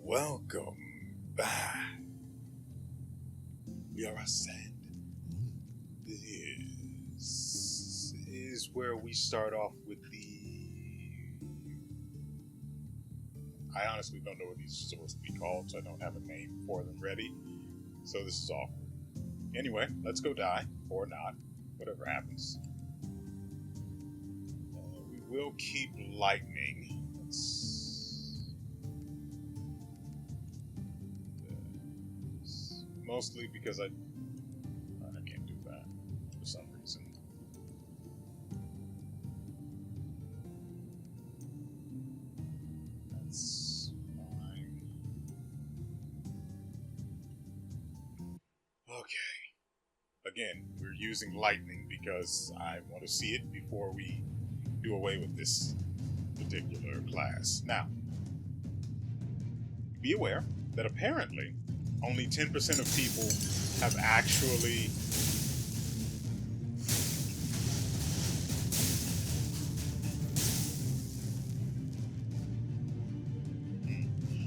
Welcome back. We are ascend. This is where we start off with I honestly don't know what these are supposed to be called, so I don't have a name for them ready. So this is awkward. Anyway, let's go die. Or not. Whatever happens. We will keep lightning. Mostly because I can't do that for some reason. That's fine. Okay. Again, we're using lightning because I want to see it before we do away with this particular class. Now, be aware that apparently only 10% of people have actually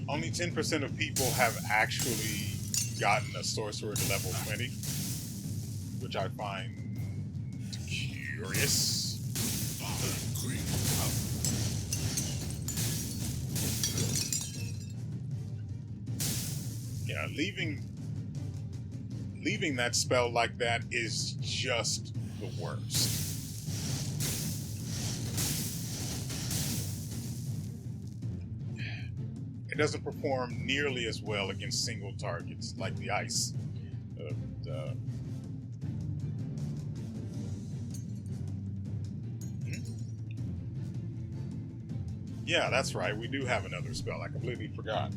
only 10% of people have actually gotten a sorcerer to level 20, which I find curious. Yeah, leaving that spell like that is just the worst. It doesn't perform nearly as well against single targets like the ice. Yeah, that's right. We do have another spell. I completely forgot.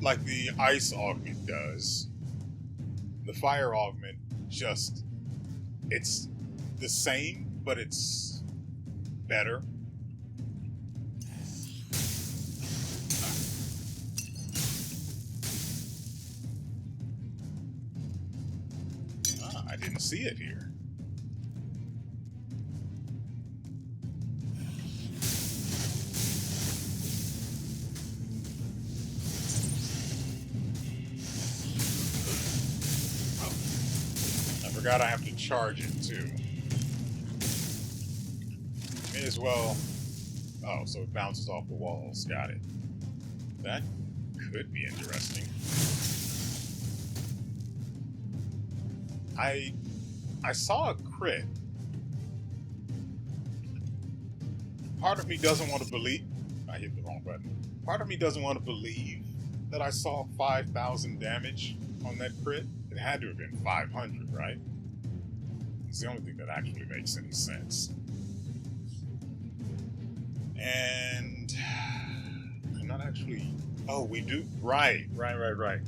Like the ice augment does. The fire augment it's the same, but it's better. I didn't see it here. I forgot I have to charge it too. May as well. Oh, so it bounces off the walls. Got it. That could be interesting. I saw a crit. Part of me doesn't want to believe. I hit the wrong button. Part of me doesn't want to believe that I saw 5,000 damage on that crit. It had to have been 500, right? It's the only thing that actually makes any sense. And I'm not actually. Oh, we do. Right.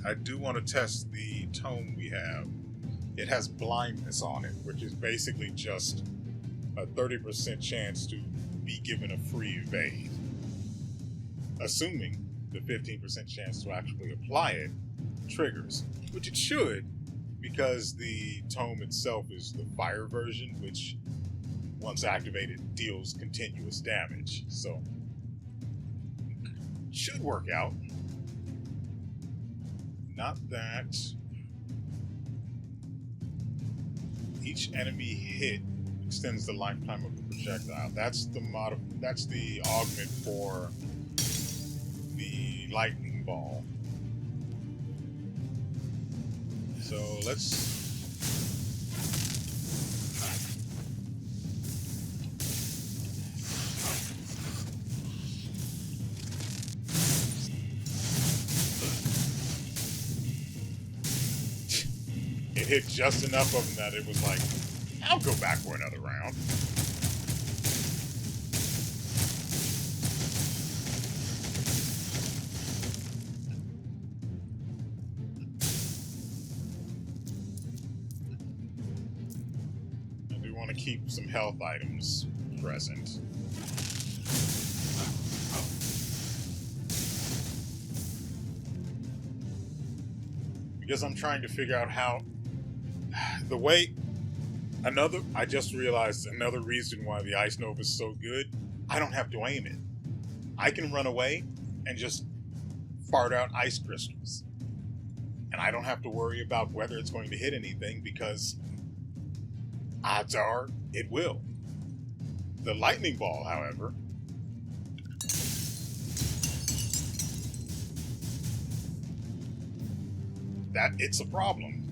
I do want to test the tome we have. It has blindness on it, which is basically just a 30% chance to be given a free evade. Assuming the 15% chance to actually apply it triggers, which it should, because the tome itself is the fire version, which, once activated, deals continuous damage. So, should work out. Not that. Each enemy hit extends the lifetime of the projectile. That's the augment for the lightning ball. So let's. It hit just enough of them that it was like, I'll go back for another round. I do want to keep some health items present. Because I'm trying to figure out how the way I just realized another reason why the Ice Nova is so good. I don't have to aim it. I can run away and just fart out ice crystals. And I don't have to worry about whether it's going to hit anything because odds are it will. The lightning ball, however, that it's a problem.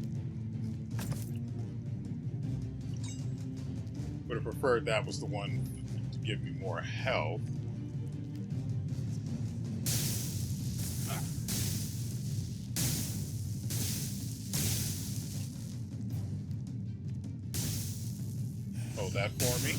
Would have preferred that was the one to give me more health. Hold that for me.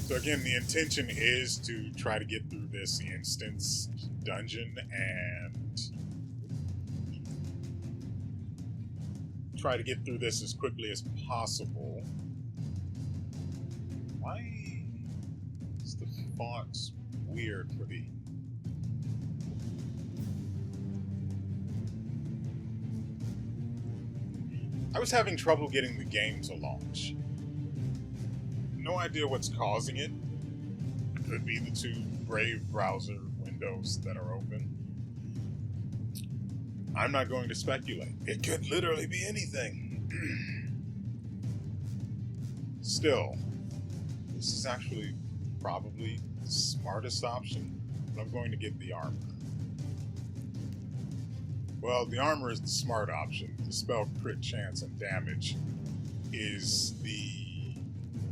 So again, the intention is to try to get through this instance dungeon and try to get through this as quickly as possible. Why is the font weird for the... I was having trouble getting the game to launch. No idea what's causing it. Could be the two Brave browser windows that are open. I'm not going to speculate. It could literally be anything. Still, this is actually probably the smartest option, but I'm going to get the armor. Well, the armor is the smart option. The spell crit chance and damage is the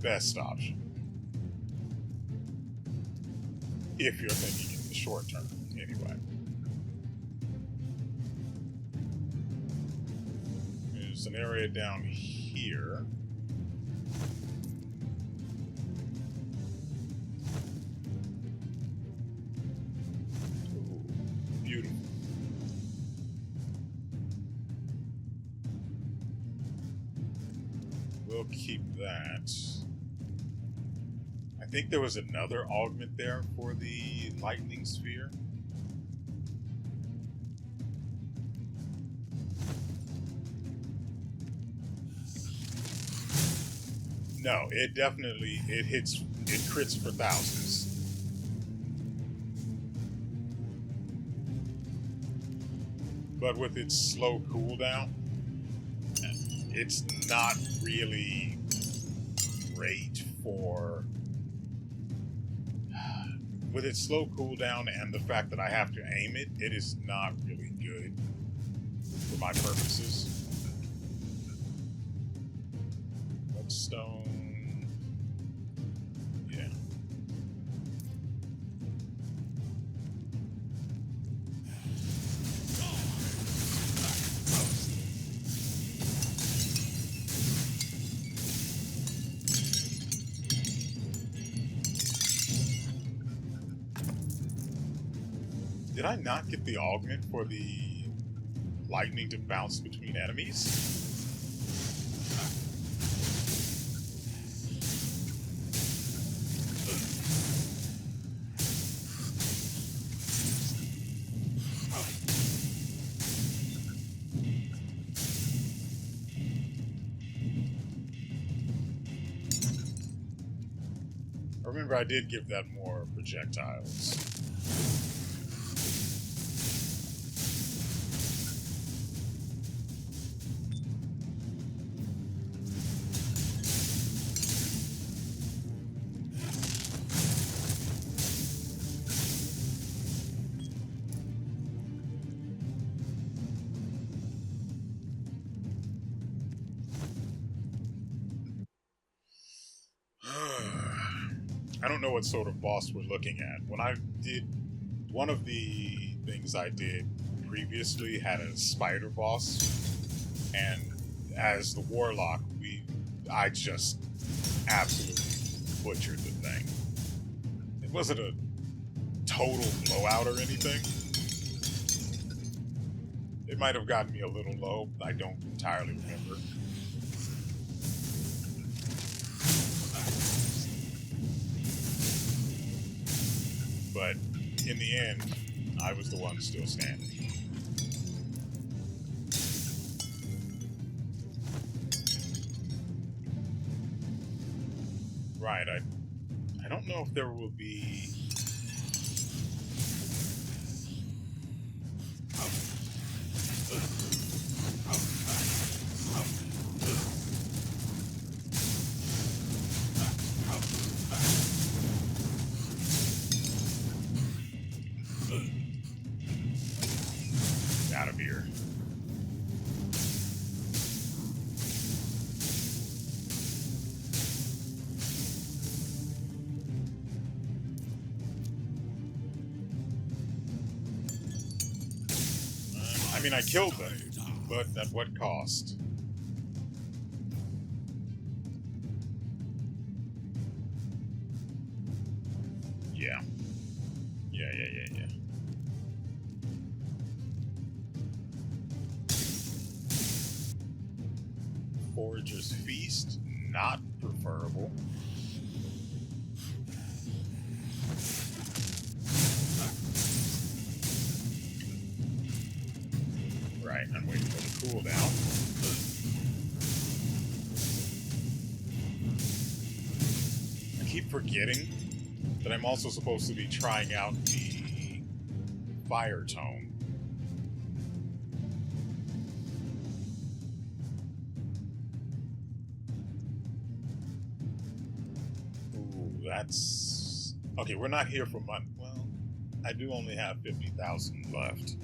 best option. If you're thinking in the short term, anyway. There's an area down here. Ooh, beautiful. We'll keep that. I think there was another augment there for the lightning sphere. No, it definitely, it crits for thousands. But with its slow cooldown, it's not really great for... With its slow cooldown and the fact that I have to aim it, it is not really good for my purposes. Whetstone. Yeah. Did I not get the augment for the lightning to bounce between enemies? I remember I did give that more projectiles. I don't know what sort of boss we're looking at. When I did, one of the things I did previously had a spider boss, and as the warlock, I just absolutely butchered the thing. It wasn't a total blowout or anything. It might have gotten me a little low. I don't entirely remember. But in the end, I was the one still standing. Right, I don't know if there will be... out of here. I mean, I killed them, but at what cost? Yeah. Yeah. Forager's Feast, not preferable. Right, I'm waiting for the cooldown. I keep forgetting that I'm also supposed to be trying out the fire tome. That's... Okay, we're not here for money. Well, I do only have 50,000 left.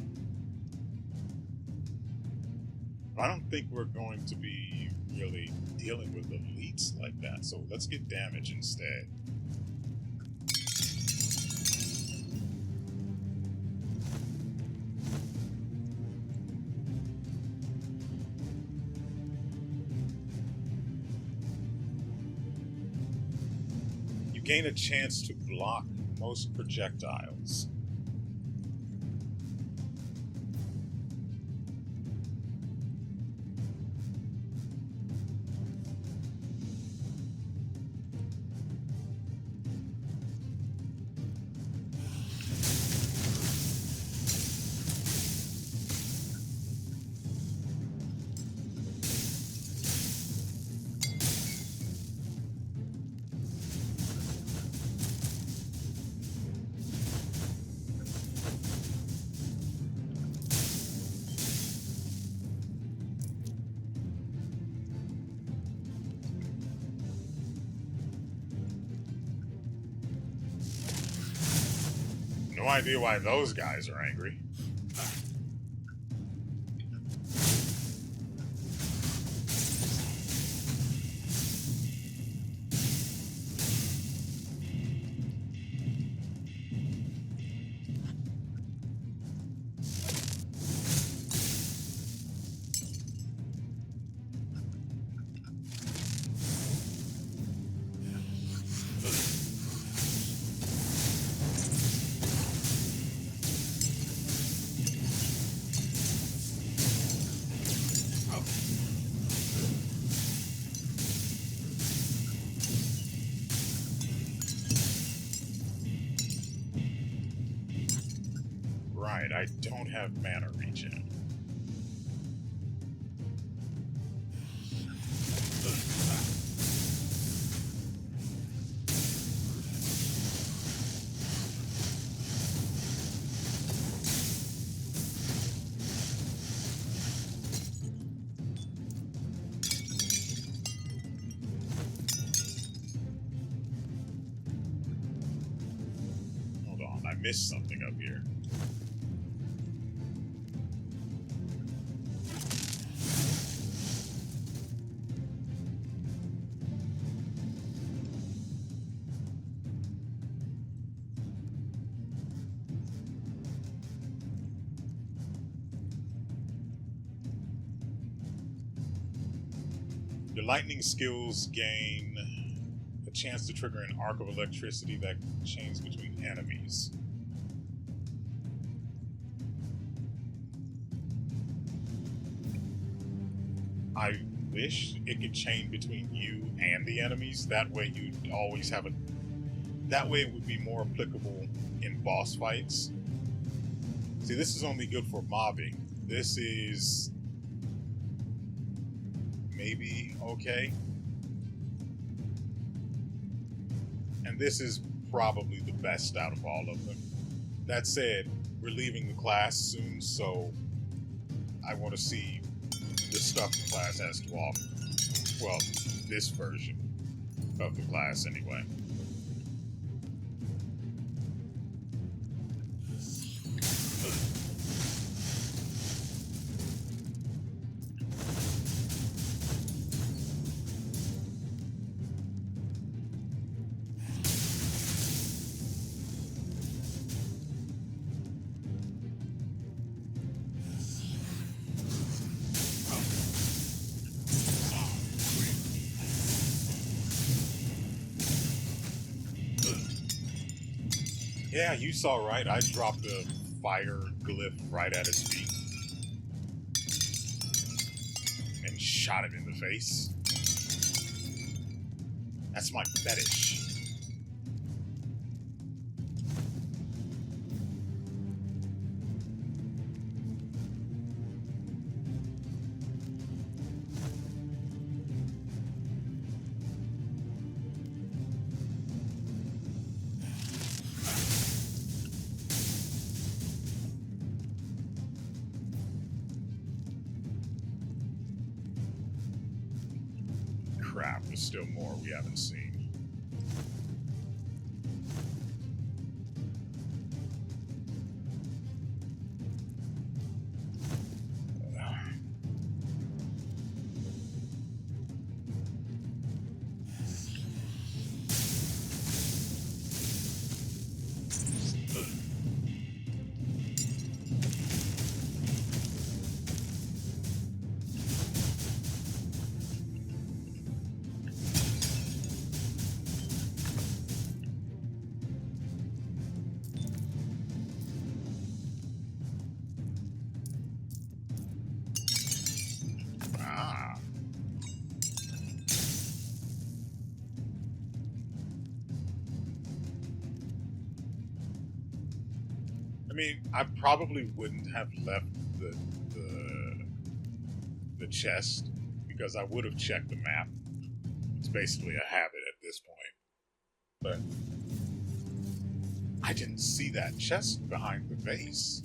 I don't think we're going to be really dealing with elites like that, so let's get damage instead. Gain a chance to block most projectiles. No idea why those guys are angry. Right, I don't have mana regen. Hold on, I missed something up here. Your lightning skills gain a chance to trigger an arc of electricity that chains between enemies. I wish it could chain between you and the enemies. That way you'd always have a... That way it would be more applicable in boss fights. See, this is only good for mobbing. This is... maybe okay. And this is probably the best out of all of them. That said, we're leaving the class soon, so I want to see the stuff the class has to offer. Well, this version of the class, anyway. Yeah, you saw right. I dropped a fire glyph right at his feet and shot him in the face. That's my fetish. Crap, there's still more we haven't seen. I mean, I probably wouldn't have left the chest because I would have checked the map. It's basically a habit at this point. But I didn't see that chest behind the base.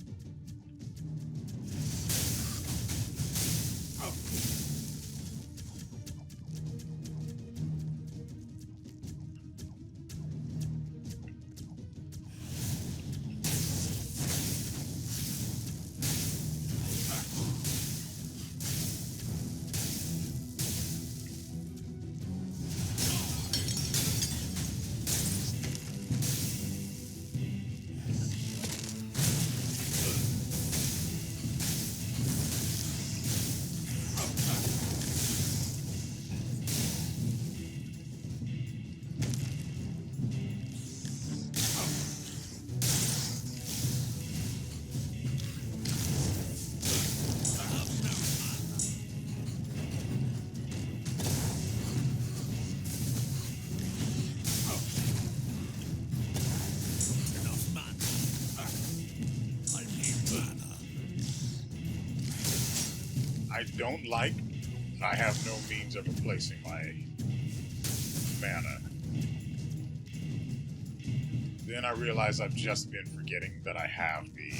I don't like, I have no means of replacing my mana. Then I realize I've just been forgetting that I have the...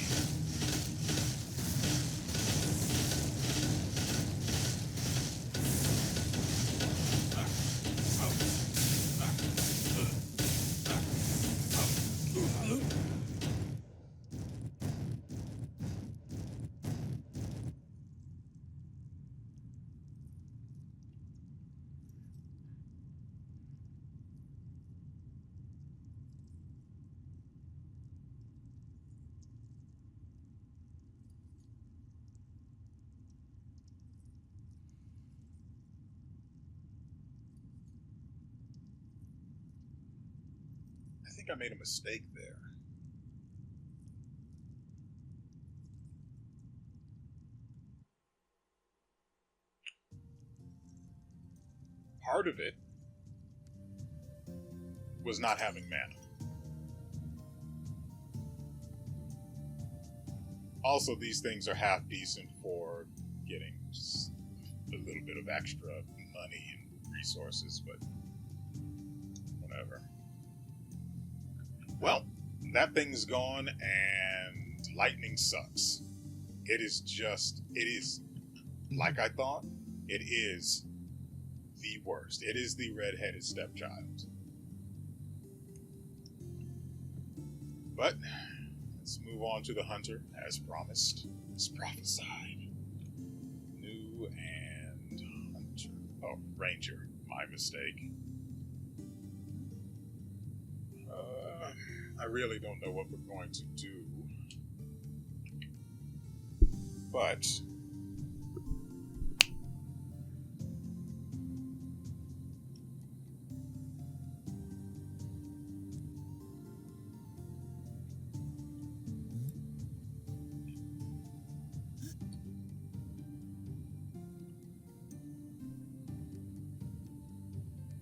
think I made a mistake there. Part of it was not having mana. Also, these things are half decent for getting just a little bit of extra money and resources, but whatever. Well, that thing's gone, and lightning sucks. It is like I thought. It is the worst. It is the red-headed stepchild. But let's move on to the hunter, as promised, as prophesied. New and hunter. Oh, ranger. My mistake. I really don't know what we're going to do. But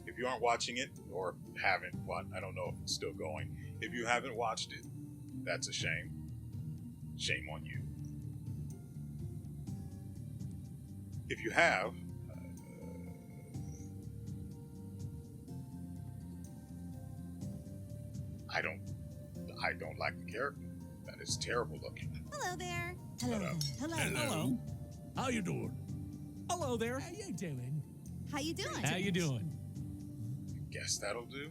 if you aren't watching it, or haven't, I don't know if it's still going. If you haven't watched it, that's a shame. Shame on you. If you have, I don't like the character. That is terrible looking. Hello there. Hello. How you doing? Hello there. How you doing? How you doing? How you doing? Guess that'll do.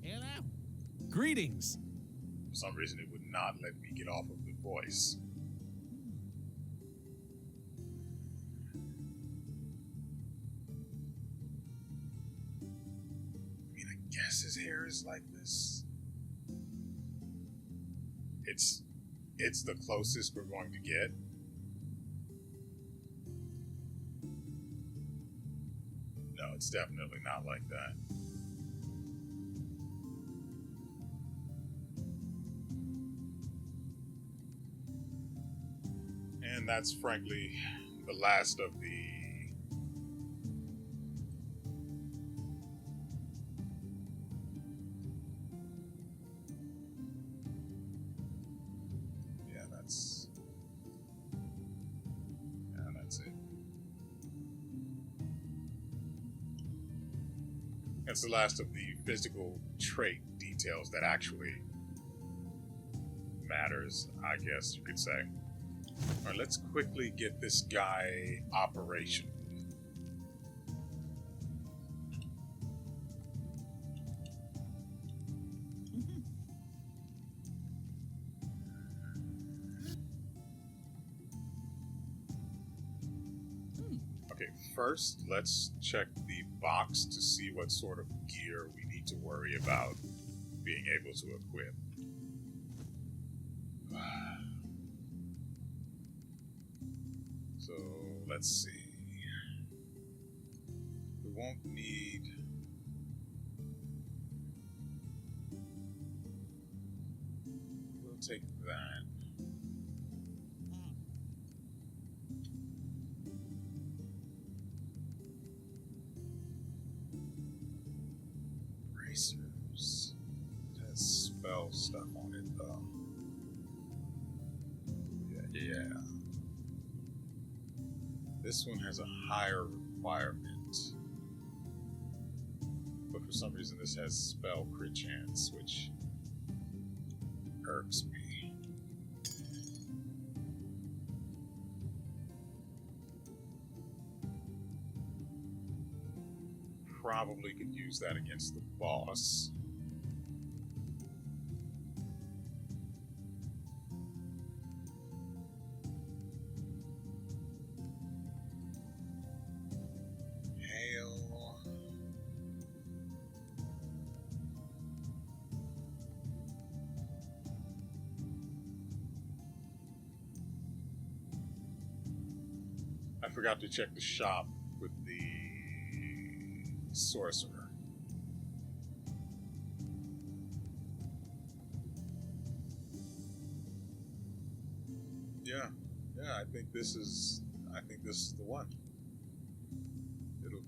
Hello. Greetings. For some reason, it would not let me get off of the voice. I mean, I guess his hair is like this. It's the closest we're going to get. No, it's definitely not like that. And that's frankly the last of the That's the last of the physical trait details that actually matters, I guess you could say. Alright, let's quickly get this guy operational. Okay, first, let's check the box to see what sort of gear we need to worry about being able to equip. So, let's see. We won't need... We'll take that. It has spell stuff on it, though. Yeah. This one has a higher requirement. But for some reason, this has spell crit chance, which irks me. Probably could use that against the boss. Hail. forgot to check the shop with the sorcerer. Yeah, I think this is the one. It'll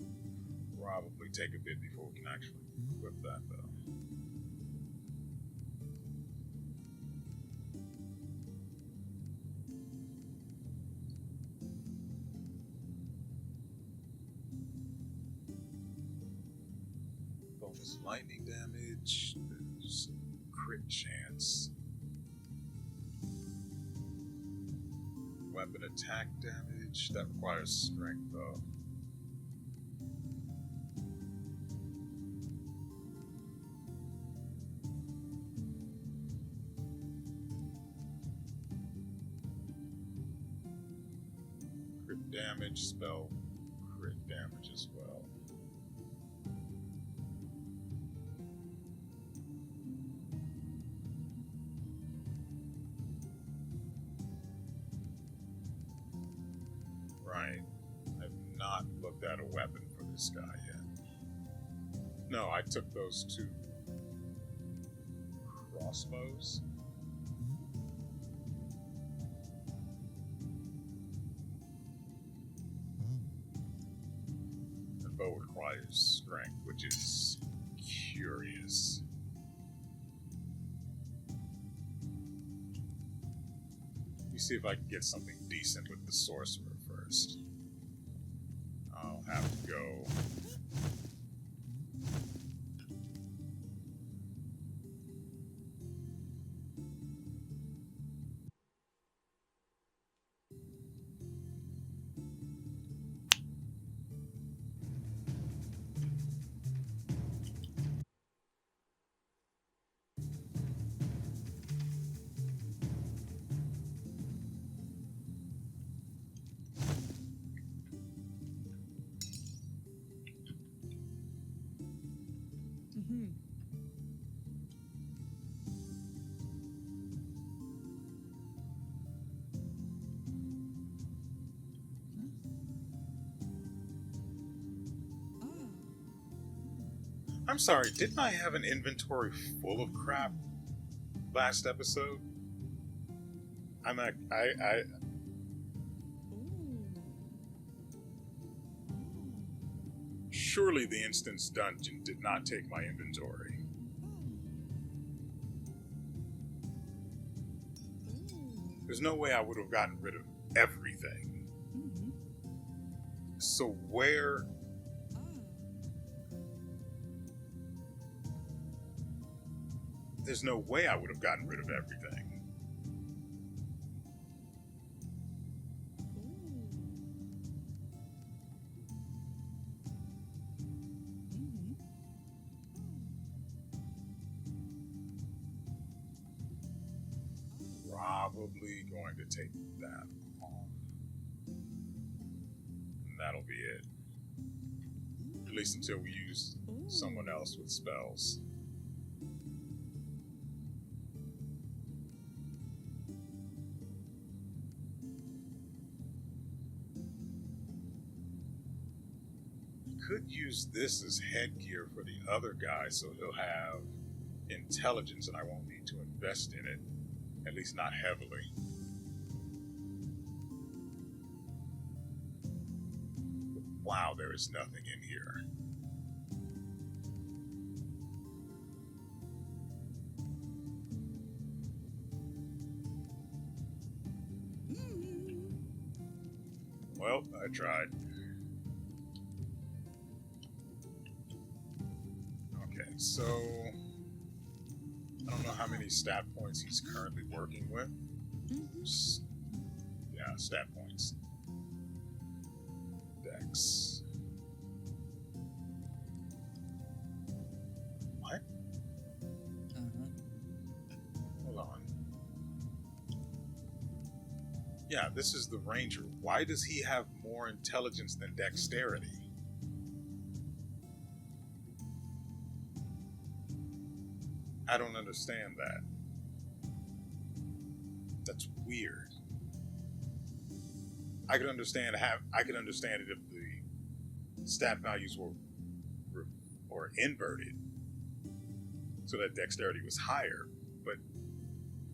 probably take a bit before we can actually equip that, though. Bonus lightning damage. There's crit chance. Weapon attack damage. That requires strength, though. Crit damage, spell crit damage as well. Right. I've not looked at a weapon for this guy yet. No, I took those two crossbows. The bow requires strength, which is curious. Let me see if I can get something decent with the sorcerer first. I'll have to go. I'm sorry, didn't I have an inventory full of crap last episode? Surely the instance dungeon did not take my inventory. There's no way I would have gotten rid of everything. So where... There's no way I would have gotten rid of everything. Probably going to take that off. And that'll be it. At least until we use someone else with spells. Could use this as headgear for the other guy, so he'll have intelligence and I won't need to invest in it, at least not heavily. But wow, there is nothing in here. Well, I tried. So, I don't know how many stat points he's currently working with. Yeah, stat points. Dex. What? Hold on. Yeah, this is the ranger. Why does he have more intelligence than dexterity? I don't understand that. That's weird. I could understand it if the stat values were inverted, so that dexterity was higher. But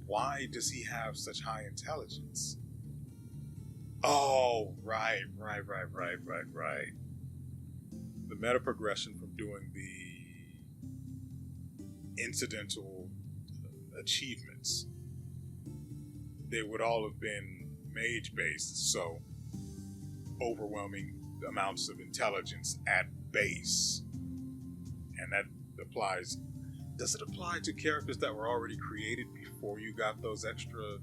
why does he have such high intelligence? Oh, right. The meta progression from doing the incidental achievements, they would all have been mage based, so overwhelming amounts of intelligence at base. And that applies. Does it apply to characters that were already created before you got those extra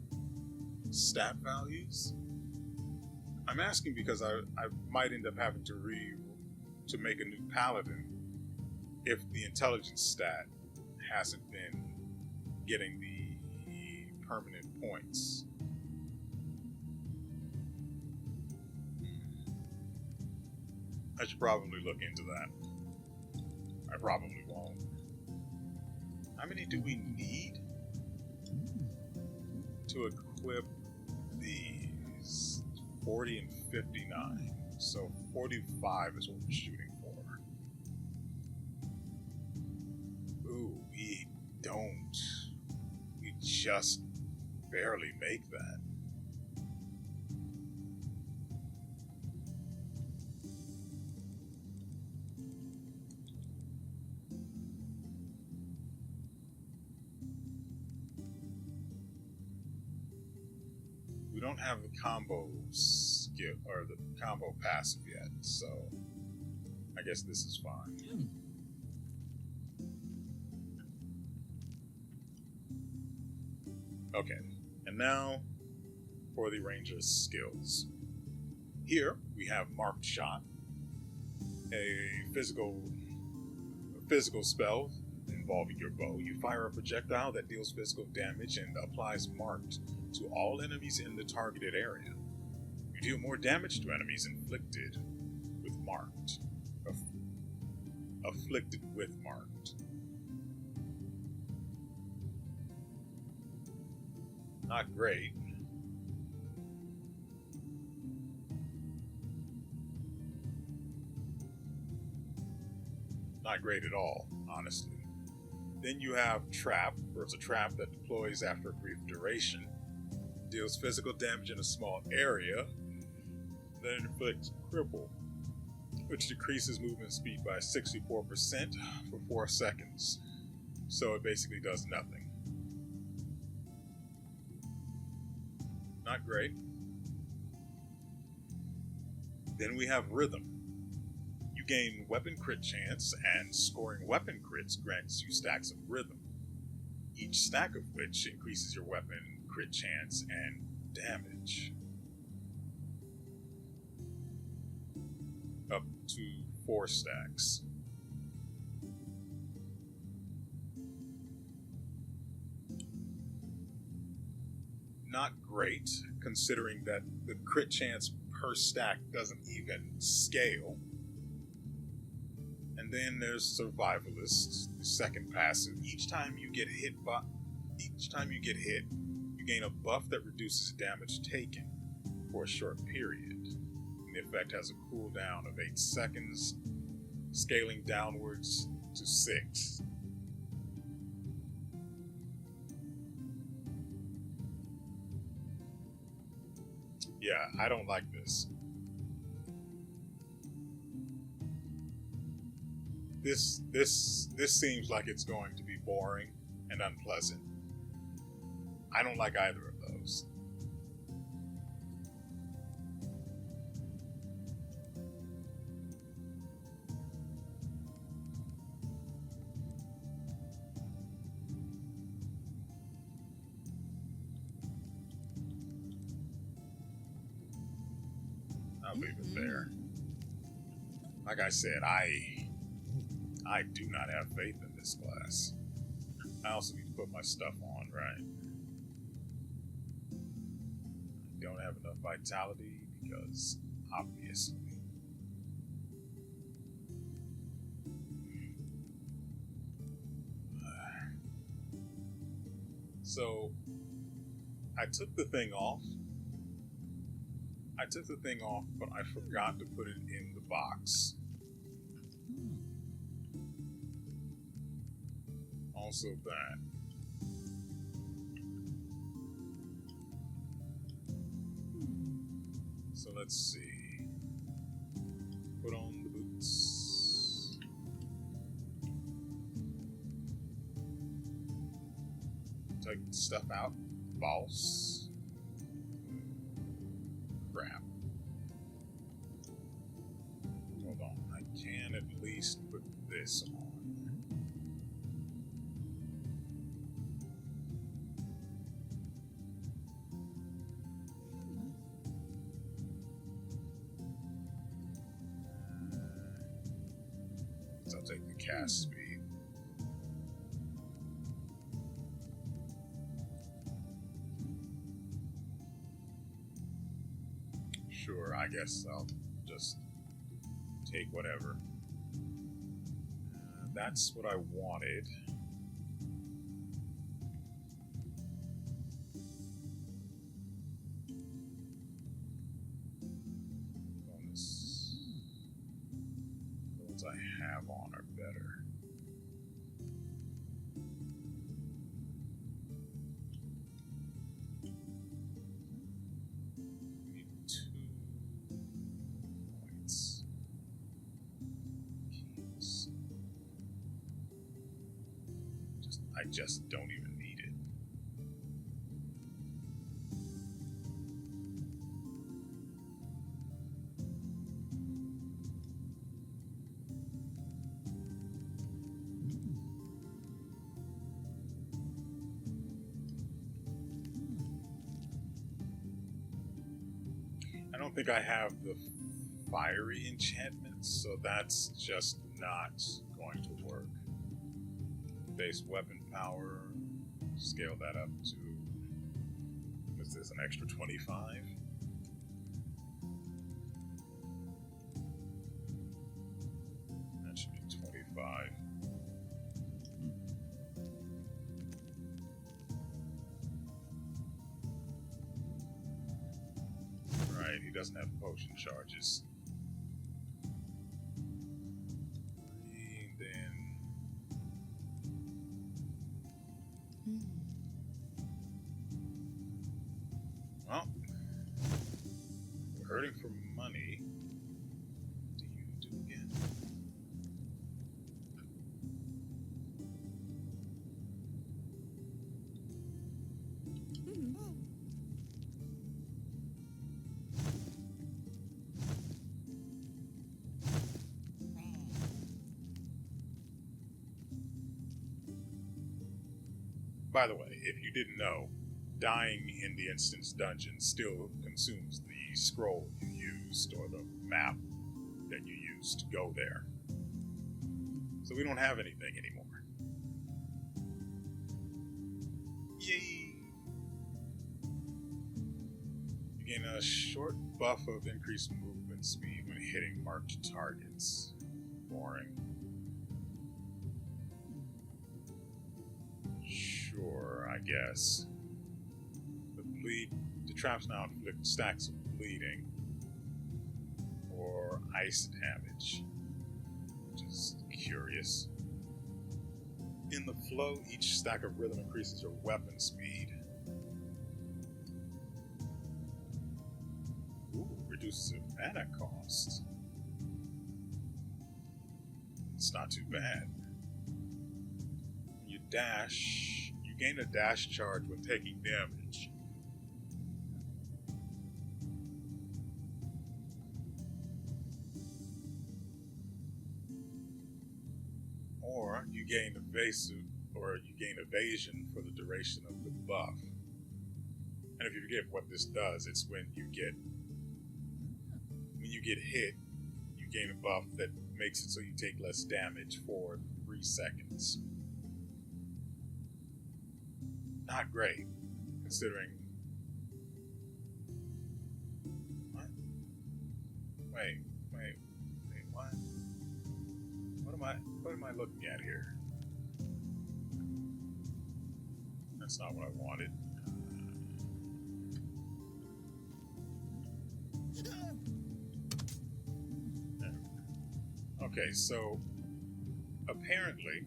stat values? I'm asking because I might end up having to make a new paladin if the intelligence stat hasn't been getting the permanent points. I should probably look into that. I probably won't. How many do we need to equip these? 40 and 59. So 45 is what we're shooting for. Ooh, we don't. We just barely make that. We don't have the combo skill or the combo passive yet, so I guess this is fine. Okay, and now for the ranger's skills. Here we have Marked Shot, a physical spell involving your bow. You fire a projectile that deals physical damage and applies marked to all enemies in the targeted area. You deal more damage to enemies inflicted with marked. Afflicted with marked. Not great. Not great at all, honestly. Then you have Trap, where it's a trap that deploys after a brief duration, deals physical damage in a small area, then inflicts Cripple, which decreases movement speed by 64% for 4 seconds. So it basically does nothing. Not great. Then we have Rhythm. You gain weapon crit chance, and scoring weapon crits grants you stacks of rhythm, each stack of which increases your weapon crit chance and damage up to 4 stacks. Not great, considering that the crit chance per stack doesn't even scale. And then there's Survivalist, the second passive. Each time you get hit, you gain a buff that reduces damage taken for a short period. And the effect has a cooldown of 8 seconds, scaling downwards to 6. Yeah, I don't like this. This seems like it's going to be boring and unpleasant. I don't like either of those. I'll leave it there. Like I said, I do not have faith in this class. I also need to put my stuff on, right? I don't have enough vitality because, obviously. So, I took the thing off. I took the thing off, but I forgot to put it in the box. Also that. So let's see. Put on the boots. Take stuff out. False. Crap. Hold on. I can at least put this on. I'll take the cast speed. Sure, I guess I'll just take whatever. That's what I wanted. Bonus. The ones I have on are better. Need 2 points. Keys. I just don't even need it. I don't think I have the fiery enchantments, so that's just not going to work. Base weapon power, scale that up to, is this an extra 25? That should be 25. Right, he doesn't have potion charges. And then well, we're hurting for money. What do you do again? By the way, if you didn't know, dying in the instance dungeon still consumes the scroll you used or the map that you used to go there. So we don't have anything anymore. Yay! You gain a short buff of increased movement speed when hitting marked targets. Boring. Sure, I guess. The traps now inflict stacks of bleeding or ice damage, which is curious. In the flow, each stack of rhythm increases your weapon speed. Ooh, reduces your mana cost. It's not too bad. You dash, you gain a dash charge when taking damage. Or you gain evasion for the duration of the buff. And if you forget what this does, it's when you get hit, you gain a buff that makes it so you take less damage for 3 seconds. Not great, considering. What? Wait, what? What am I looking at here? That's not what I wanted. Okay, so apparently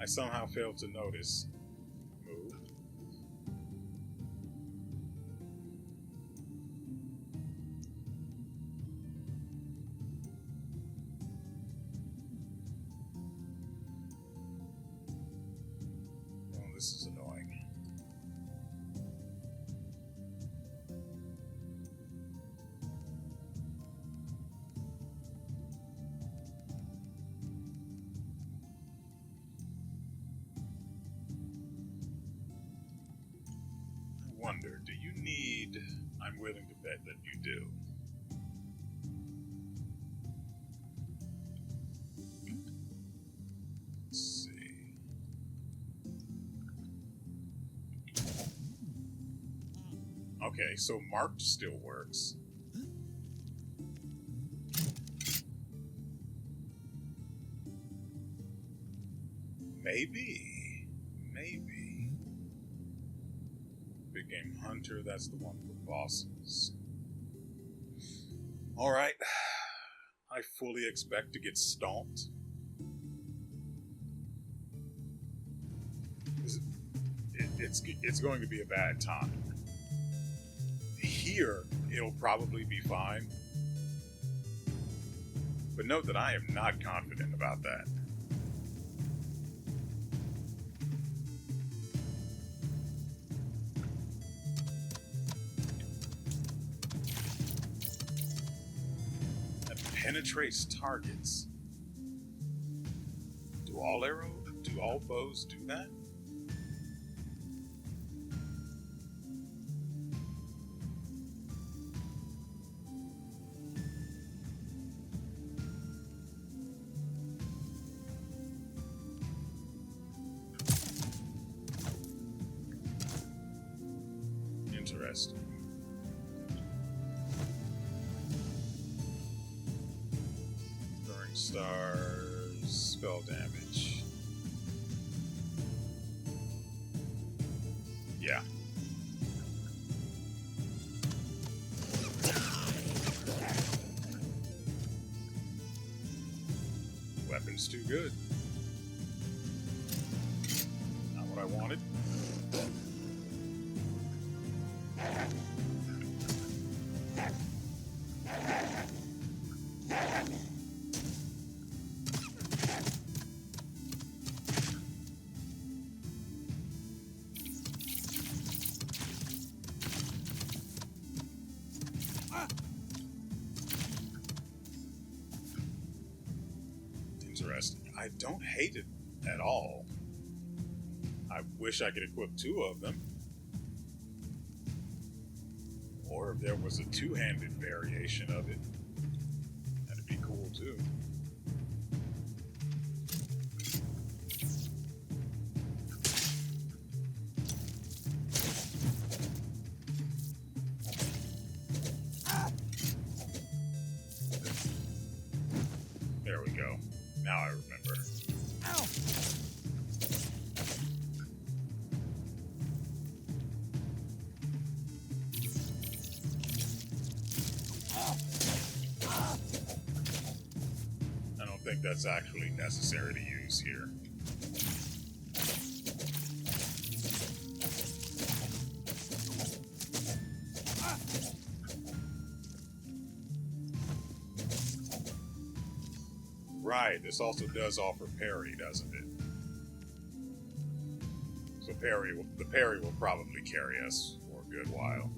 I somehow failed to notice. Move. Oh, this is annoying. I wonder, do you need... I'm willing to bet that you do. Let's see. Okay, so marked still works. Maybe. Maybe. Big Game Hunter, that's the one for bosses. Alright. I fully expect to get stomped. It's going to be a bad time. Here, it'll probably be fine. But note that I am not confident about that. That penetrates targets. Do all bows do that? Interesting. Throwing stars, spell damage. Yeah. Weapon's too good. Not what I wanted. Interesting. I don't hate it at all. I wish I could equip two of them. Or if there was a two-handed variation of it, that'd be cool too. There we go. Now I remember. Ow! I don't think that's actually necessary to use here. Right, this also does offer parry, doesn't it? So the parry will probably carry us for a good while.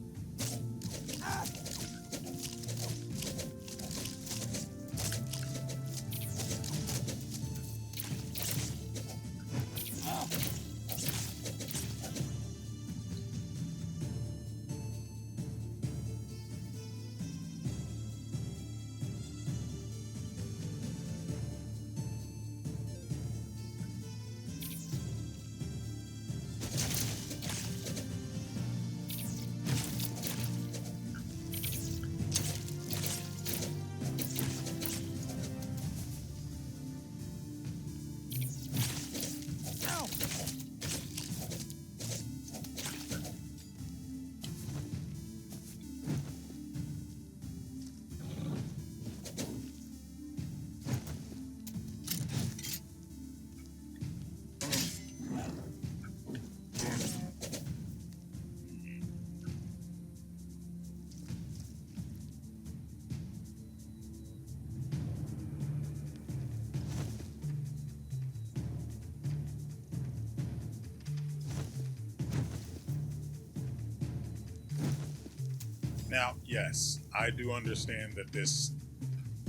Now, yes, I do understand that this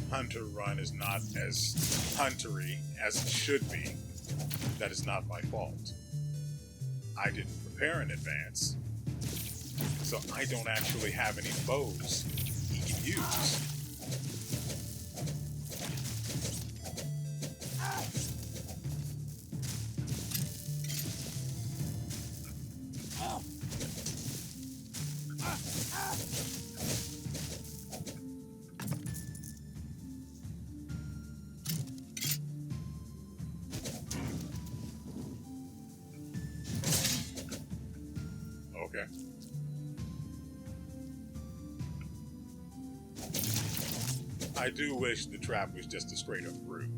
hunter run is not as huntery as it should be. That is not my fault. I didn't prepare in advance, so I don't actually have any bows he can use. Okay. I do wish the trap was just a straight up route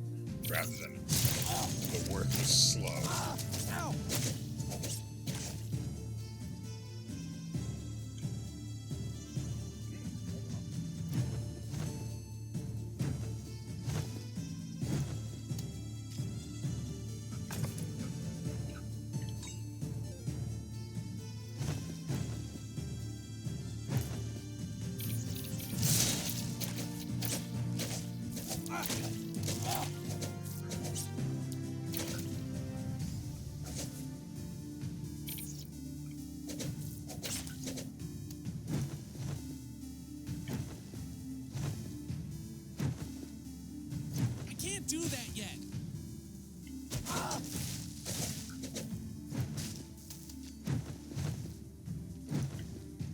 rather than the worthless slow. Ow! I can't do that yet.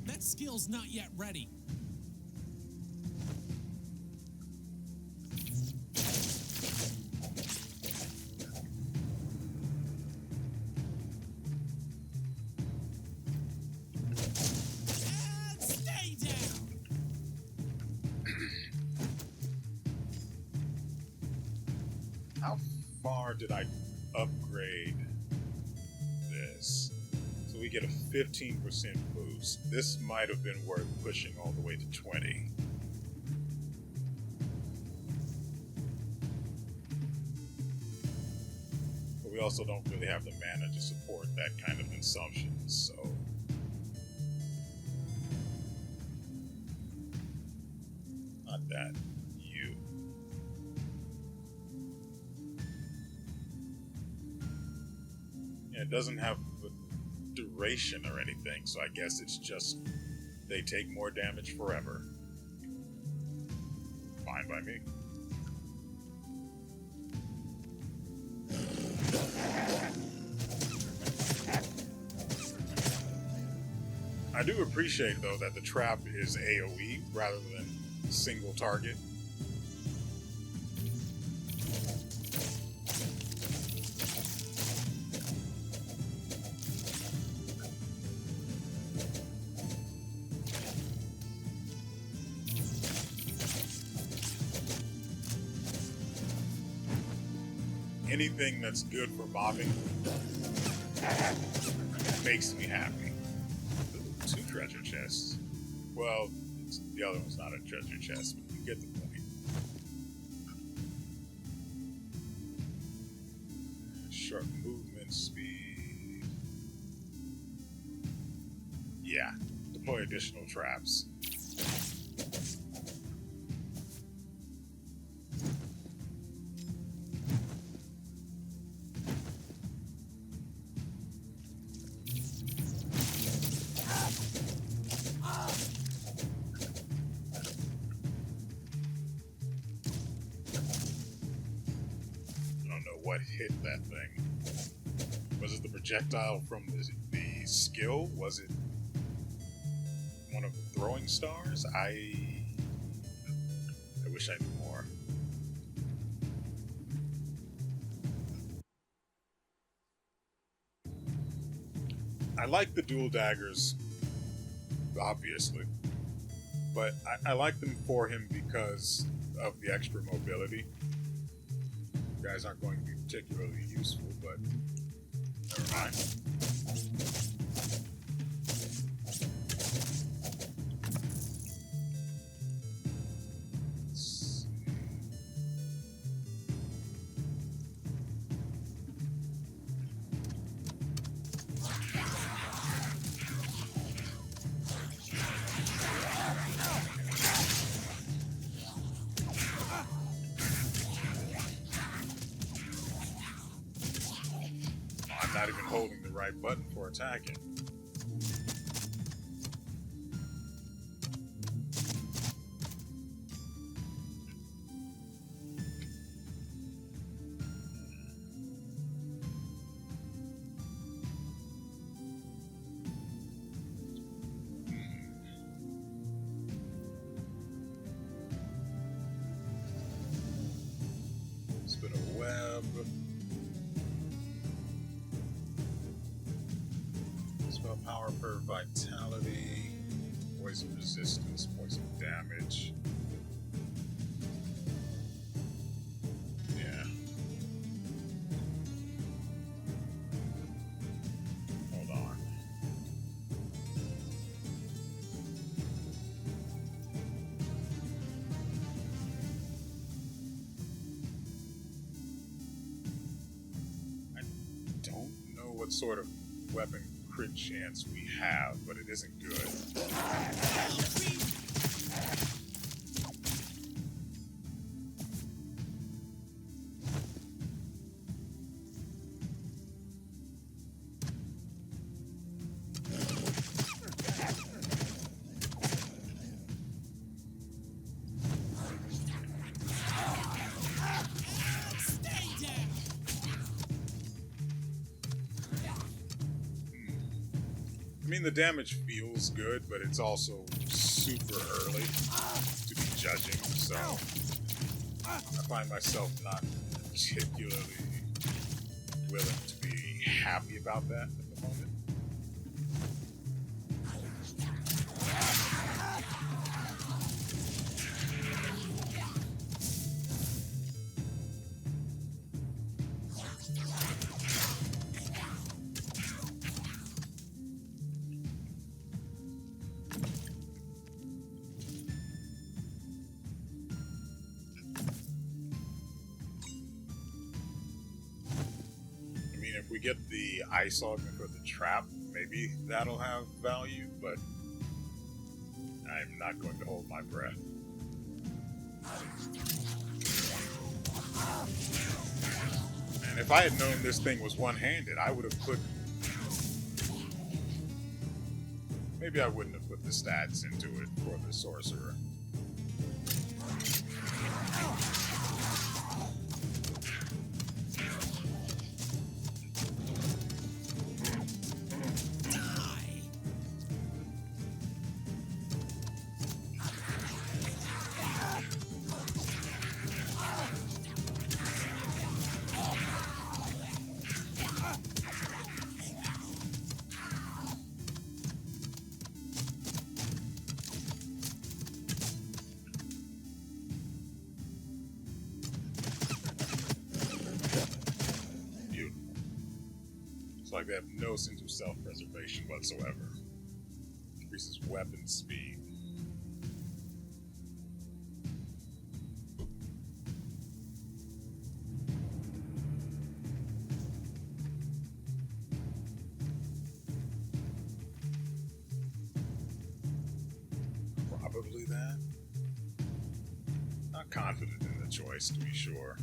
That skill's not yet ready. And stay down. How far did I upgrade this? So we get a 15% boost. This might have been worth pushing all the way to 20. But we also don't really have the mana to support that kind of consumption, so... Not that. You. Yeah, it doesn't have the duration or anything, so I guess it's just they take more damage forever. Fine by me. I do appreciate, though, that the trap is AoE rather than single target. Anything that's good for mobbing makes me happy. Ooh, 2 treasure chests. Well, the other one's not a treasure chest, but you get the point. Sharp movement speed. Yeah, deploy additional traps. What hit that thing? Was it the projectile from the skill? Was it one of the throwing stars? I wish I knew more. I like the dual daggers, obviously, but I like them for him because of the extra mobility. Guys aren't going to be particularly useful, but never mind. not even holding the right button for attacking. Spin a web. Spell power per vitality. Poison resistance. Poison damage. Yeah. Hold on. What sort of weapon crit chance we have, but it isn't good. I mean, the damage feels good, but it's also super early to be judging, so I find myself not particularly willing to be happy about that at the moment. If we get the ice augment for the trap, maybe that'll have value, but I'm not going to hold my breath. And if I had known this thing was one-handed, I would have put... Maybe I wouldn't have put the stats into it for the sorcerer. Like they have no sense of self-preservation whatsoever. Increases weapon speed. Probably that. Not confident in the choice, to be sure.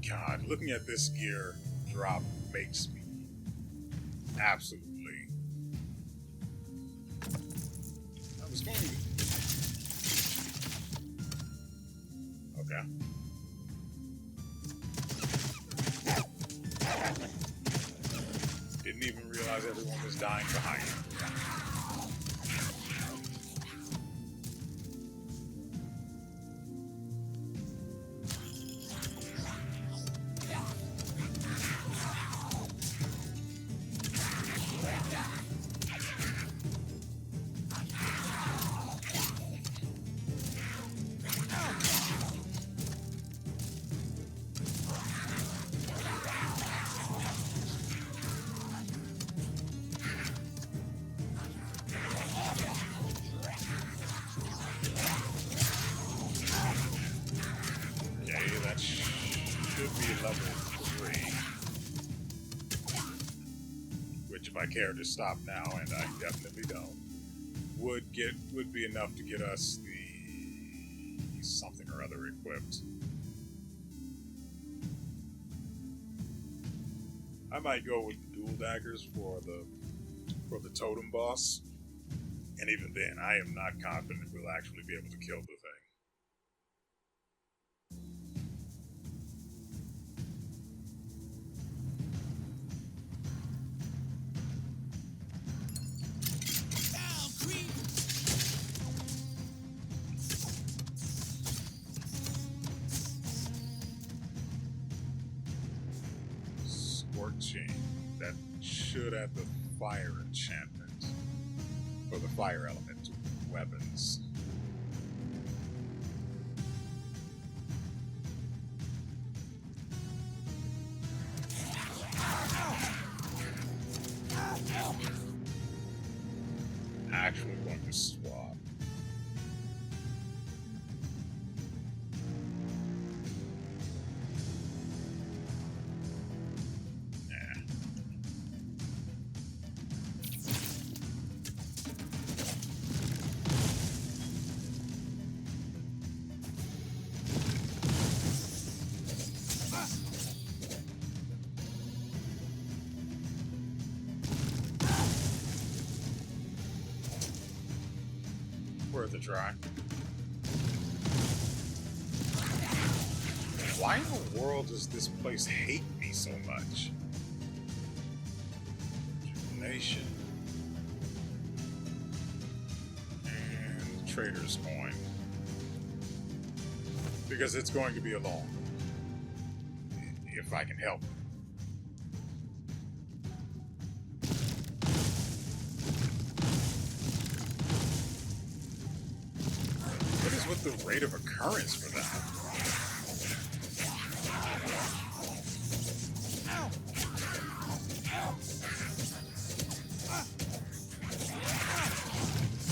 God, looking at this gear drop makes me absolutely... I was going to... Okay. Didn't even realize everyone was dying behind me. be level 3. Which, if I care to stop now, and I definitely don't, would be enough to get us the something or other equipped. I might go with the dual daggers for the totem boss, and even then, I am not confident we'll actually be able to kill the thing. Scorching. That should add the fire enchantment, or the fire element to weapons. Actually going to swap. Worth a try. Why in the world does this place hate me so much? Tribulation. And Trader's Coin. Because it's going to be alone. If I can help it. With the rate of occurrence for that. Ow.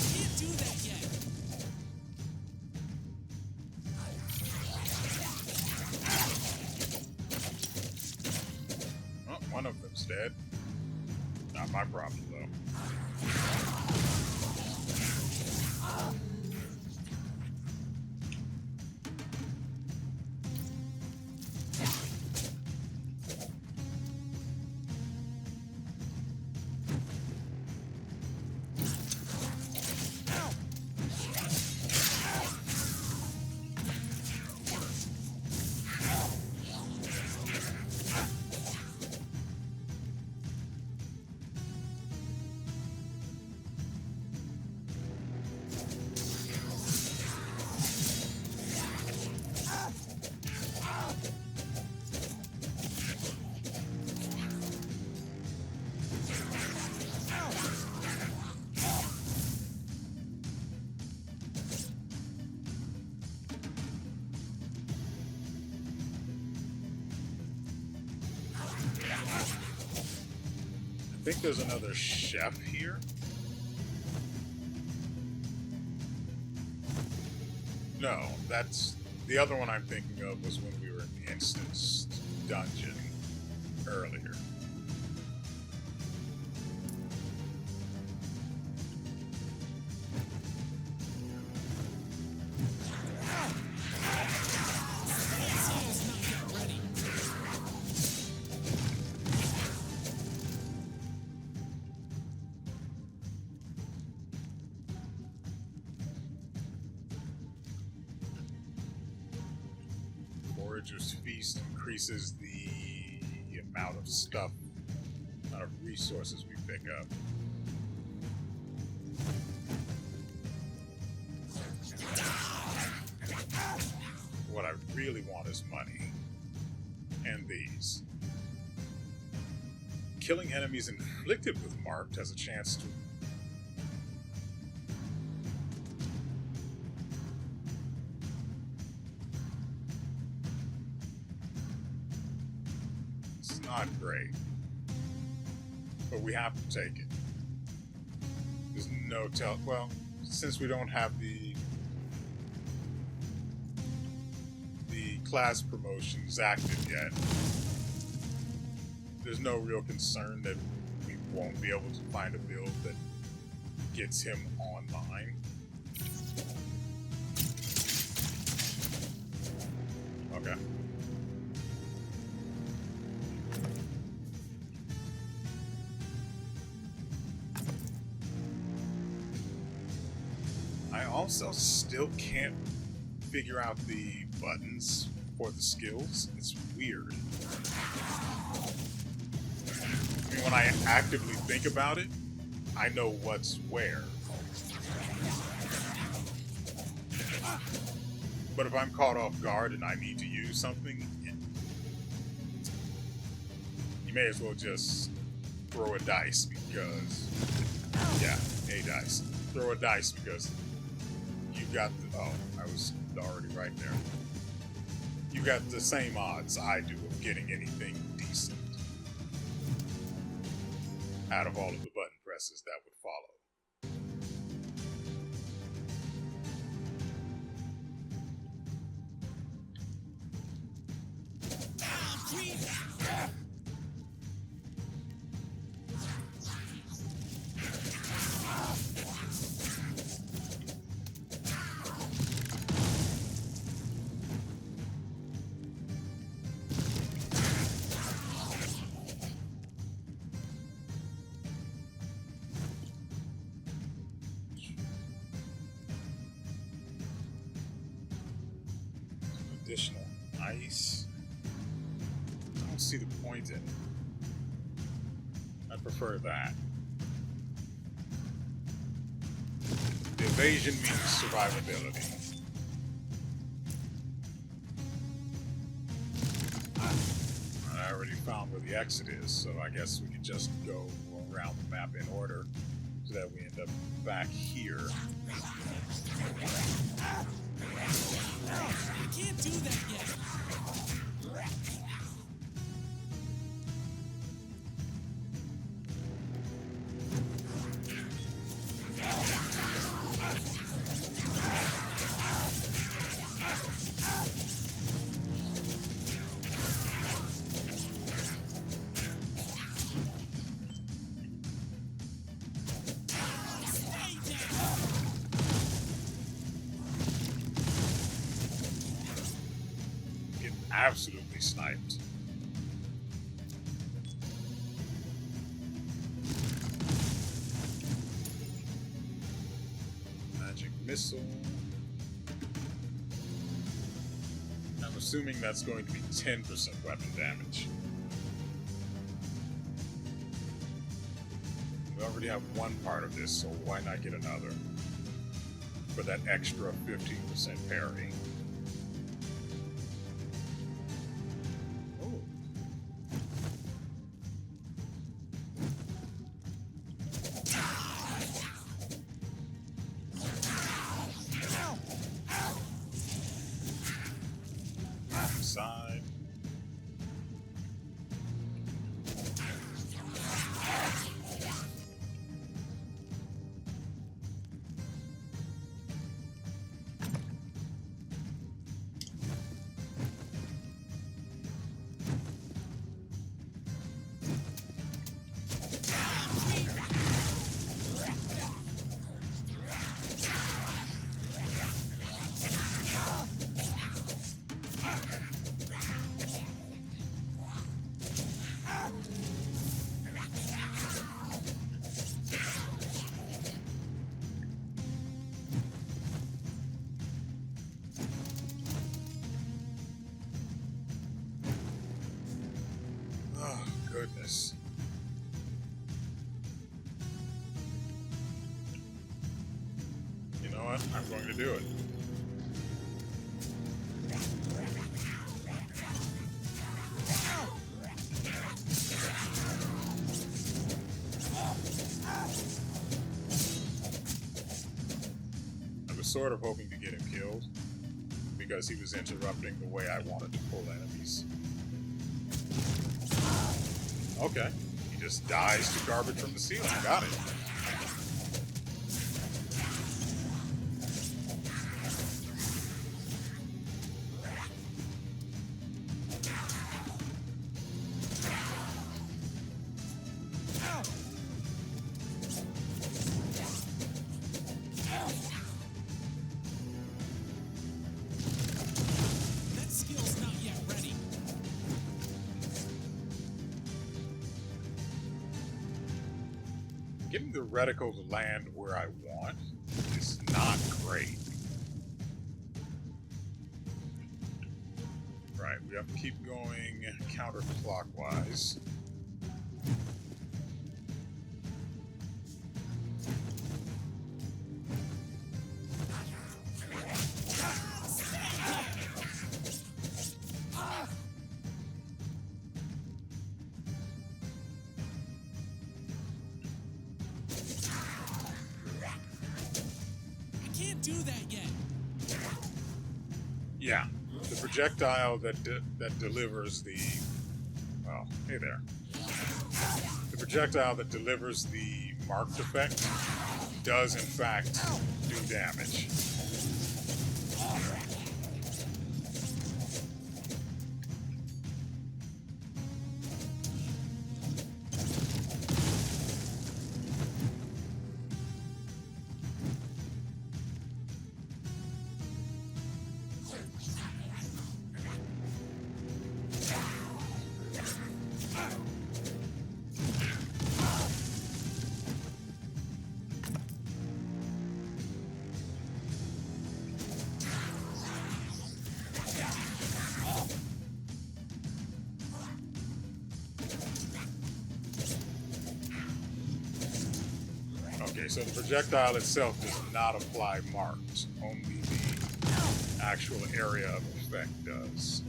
Can't do that yet. Well, one of them's dead. Not my problem, though. I think there's another chef here. No, that's the other one I'm thinking of was when we were in the instance dungeon earlier. Forager's Feast increases the amount of stuff, amount of resources we pick up. What I really want is money. And these. Killing enemies inflicted with Marked has a chance to not great, but we have to take it. There's no tell. Well, since we don't have the class promotions active yet. There's no real concern that we won't be able to find a build that gets him online. Okay. I also still can't figure out the buttons for the skills. It's weird. I mean, when I actively think about it, I know what's where. But if I'm caught off guard and I need to use something, you may as well just throw a dice because... Yeah, a dice. Throw a dice because you got the... Oh, I was already right there. You got the same odds I do of getting anything decent out of all of the button presses that would follow. Additional ice. I don't see the point in it. I prefer that. The evasion means survivability. I already found where the exit is, so I guess we could just go around the map in order so that we end up back here. I can't do that yet. Absolutely sniped. Magic missile. I'm assuming that's going to be 10% weapon damage. We already have one part of this, so why not get another? For that extra 15% parry. Side. Goodness. You know what? I'm going to do it. I was sort of hoping to get him killed because he was interrupting the way I wanted to pull enemies. Okay. He just dies to garbage from the ceiling. Got it. Getting the reticle to land where I want is not great. Right, we have to keep going counterclockwise. Do that yet. Yeah, the projectile that delivers the... Well, hey there. The projectile that delivers the marked effect does in fact do damage. Okay, so the projectile itself does not apply marks, only the actual area of effect does.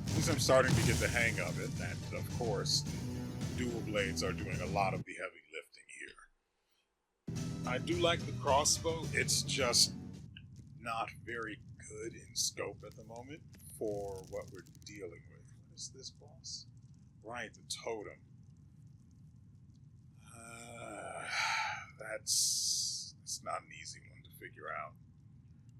Since I'm starting to get the hang of it, and of course, dual blades are doing a lot of the heavy lifting here. I do like the crossbow, it's just not very good in scope at the moment for what we're dealing with. What is this boss? Right, the totem. That's not an easy one to figure out.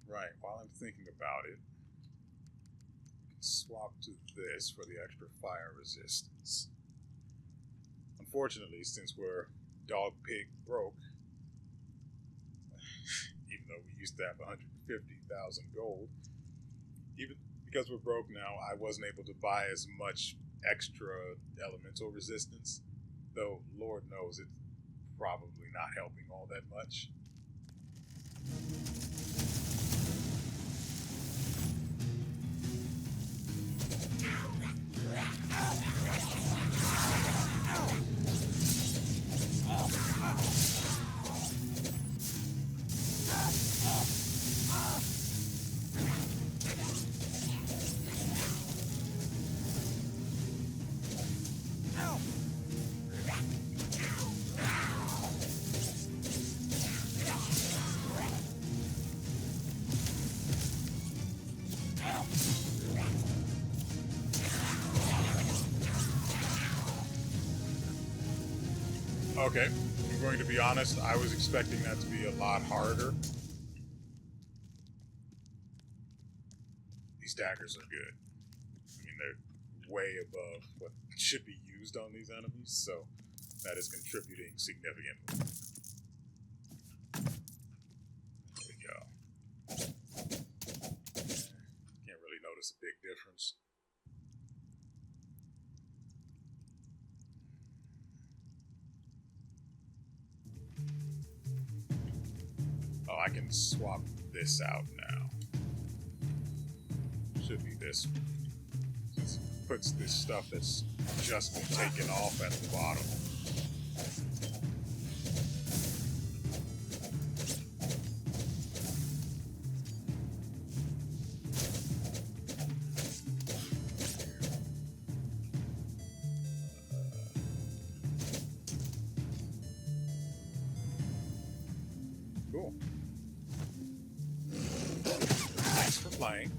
Right, while I'm thinking about it, we can swap to this for the extra fire resistance. Unfortunately, since we're dog pig broke, even though we used to have 150,000 gold, even because we're broke now, I wasn't able to buy as much extra elemental resistance, though Lord knows it's probably not helping all that much. Okay, I'm going to be honest, I was expecting that to be a lot harder. These daggers are good. I mean, they're way above what should be used on these enemies, so that is contributing significantly. There we go. Can't really notice a big difference. Oh, I can swap this out now. Should be this one. This puts this stuff that's just been taken off at the bottom. Cool. Thanks for playing.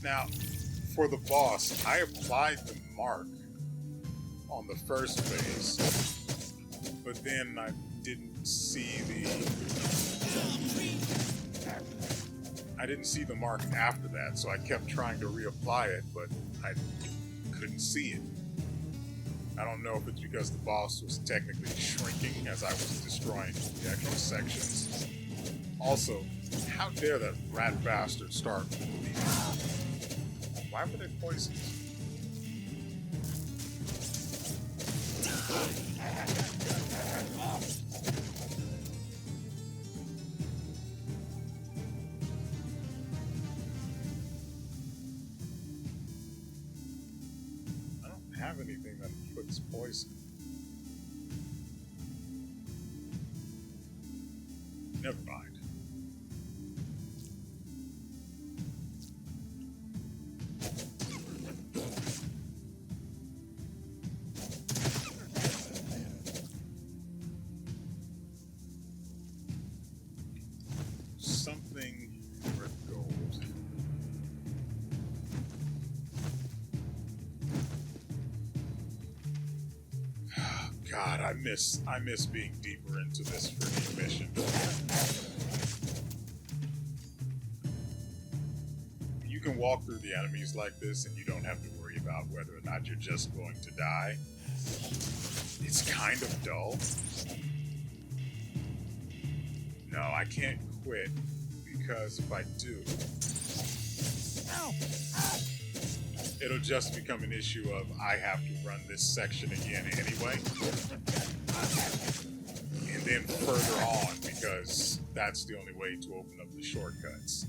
Now, for the boss, I applied the mark on the first phase, but then I didn't see the mark after that, so I kept trying to reapply it, but I couldn't see it. I don't know if it's because the boss was technically shrinking as I was destroying the actual sections. Also, how dare that rat bastard start with me? Why were they poisonous? I don't have anything that puts poison. Never mind. Something red gold. God, I miss being deeper into this freaking mission. You can walk through the enemies like this and you don't have to worry about whether or not you're just going to die. It's kind of dull. No, I can't quit because if I do, it'll just become an issue of I have to run this section again anyway. And then further on because that's the only way to open up the shortcuts.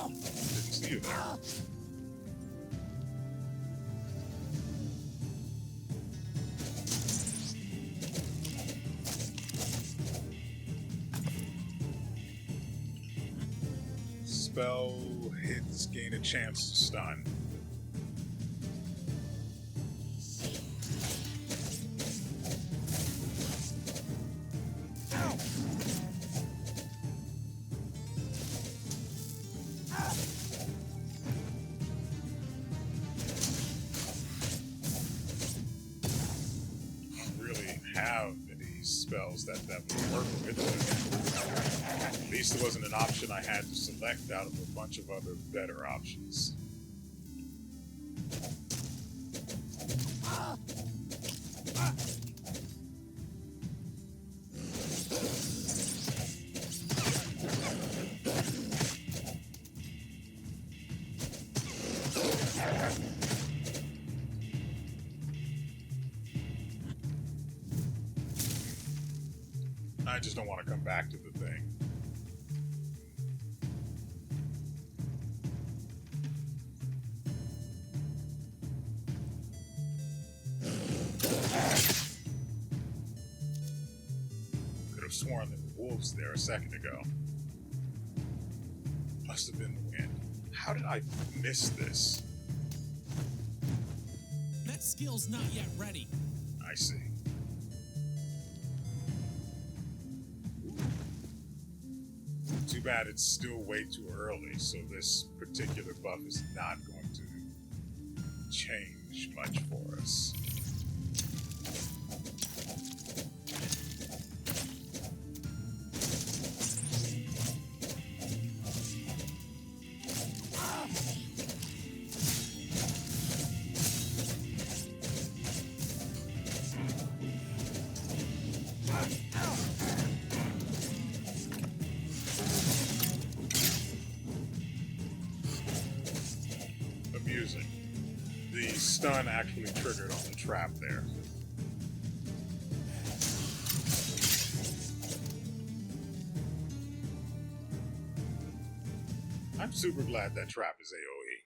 Didn't see you there. Spell hits gain a chance to stun. Have any spells that would work with it. At least it wasn't an option I had to select out of a bunch of other better options. I just don't want to come back to the thing. Could have sworn there were wolves there a second ago. Must have been the wind. How did I miss this? That skill's not yet ready. I see. Too bad it's still way too early, so this particular buff is not going to change much for us. Amusing. The stun actually triggered on the trap there. I'm super glad that trap is AoE.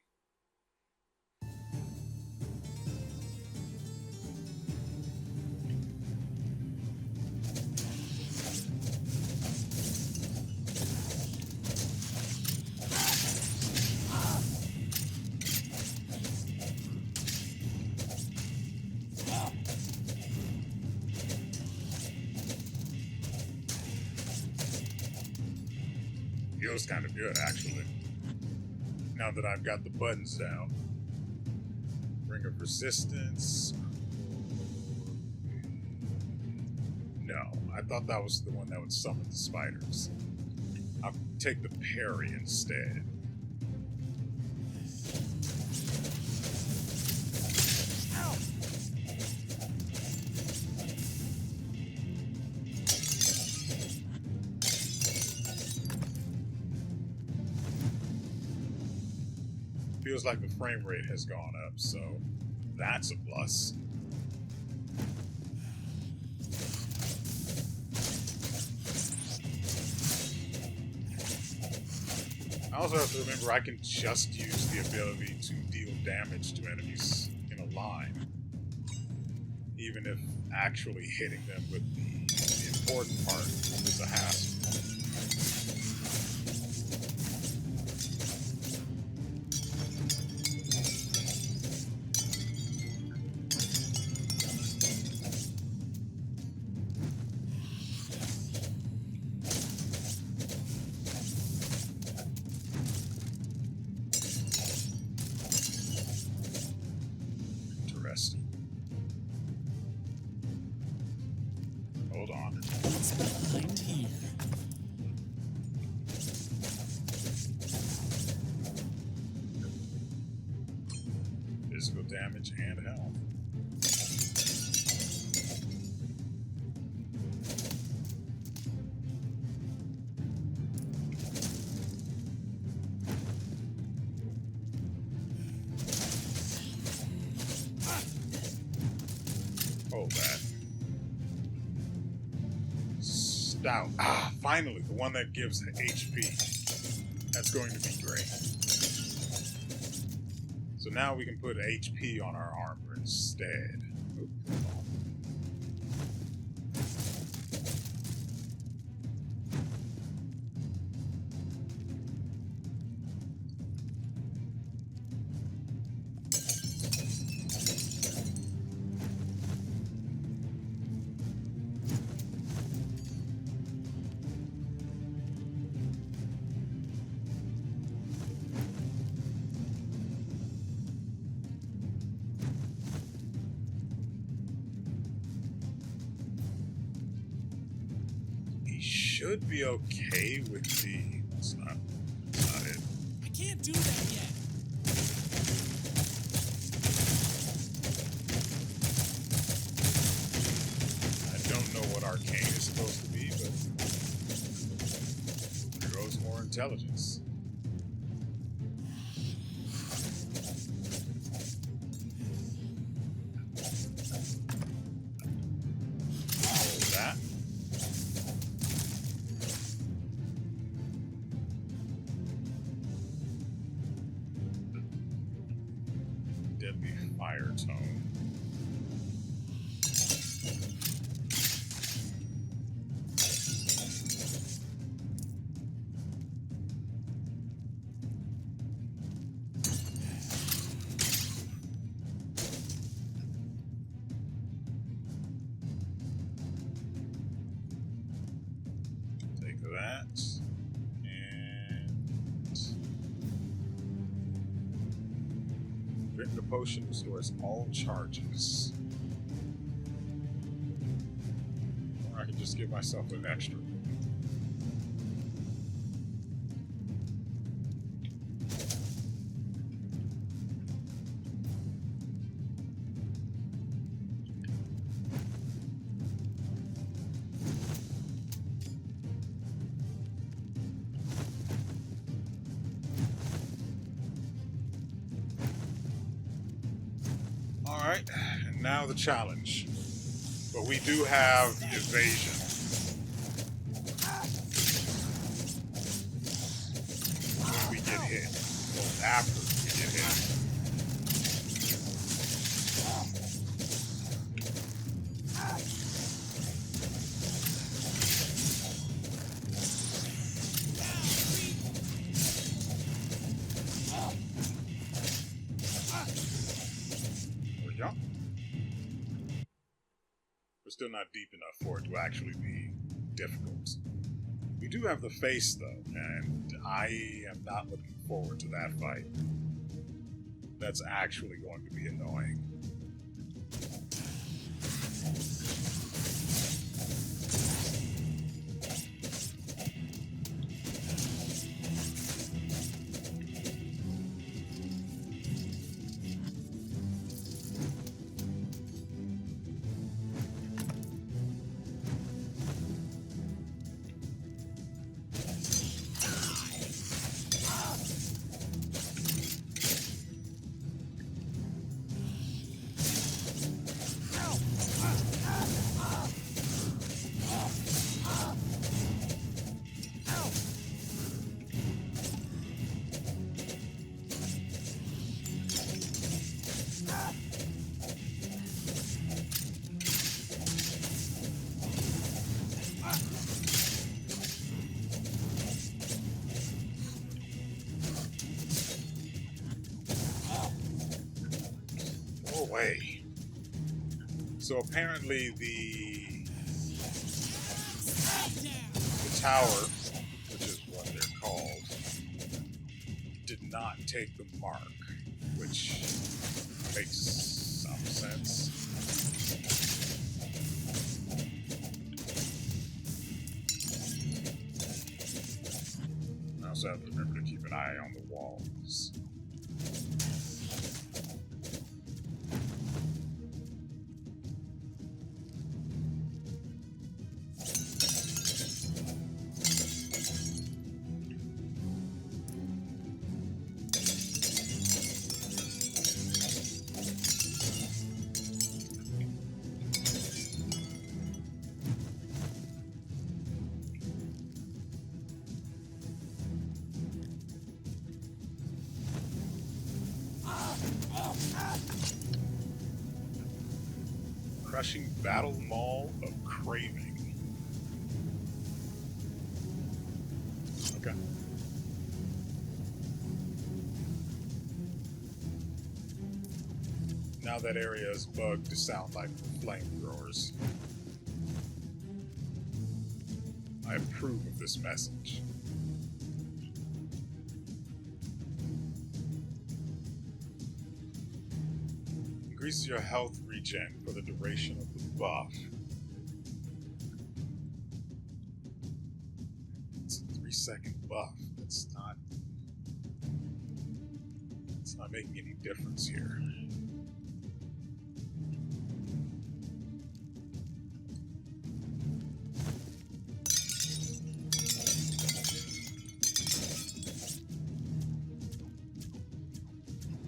Feels kind of good, actually. Now that I've got the buttons down. Ring of Resistance. No, I thought that was the one that would summon the spiders. I'll take the parry instead. Feels like the frame rate has gone up, so that's a plus. I also have to remember I can just use the ability to deal damage to enemies in a line, even if actually hitting them with the important part is a hassle. Hold on. What's behind here? Physical damage and health. Hold that. Stout. Ah, finally, the one that gives HP. That's going to be great. So now we can put HP on our armor instead. Oop. Should be okay with the... That's not it. I can't do that yet. I don't know what arcane is supposed to be, but there goes more intelligence. Hold that. Deadly fire tone. Take that. Drink the potion restores all charges. Or I can just give myself an extra. Alright, and now the challenge. But we do have evasion. When we get hit. Well, after we get hit. Still not deep enough for it to actually be difficult. We do have the face though, and I am not looking forward to that fight. That's actually going to be annoying. Go away. So apparently the tower, which is what they're called, did not take the mark, which makes some sense. I also have to remember to keep an eye on the walls. Crushing Battle Maul of Craving. Okay. Now that area is bugged to sound like flamethrowers. I approve of this message. Increases your health regen for the duration of the buff. It's a 3-second buff. It's not making any difference here.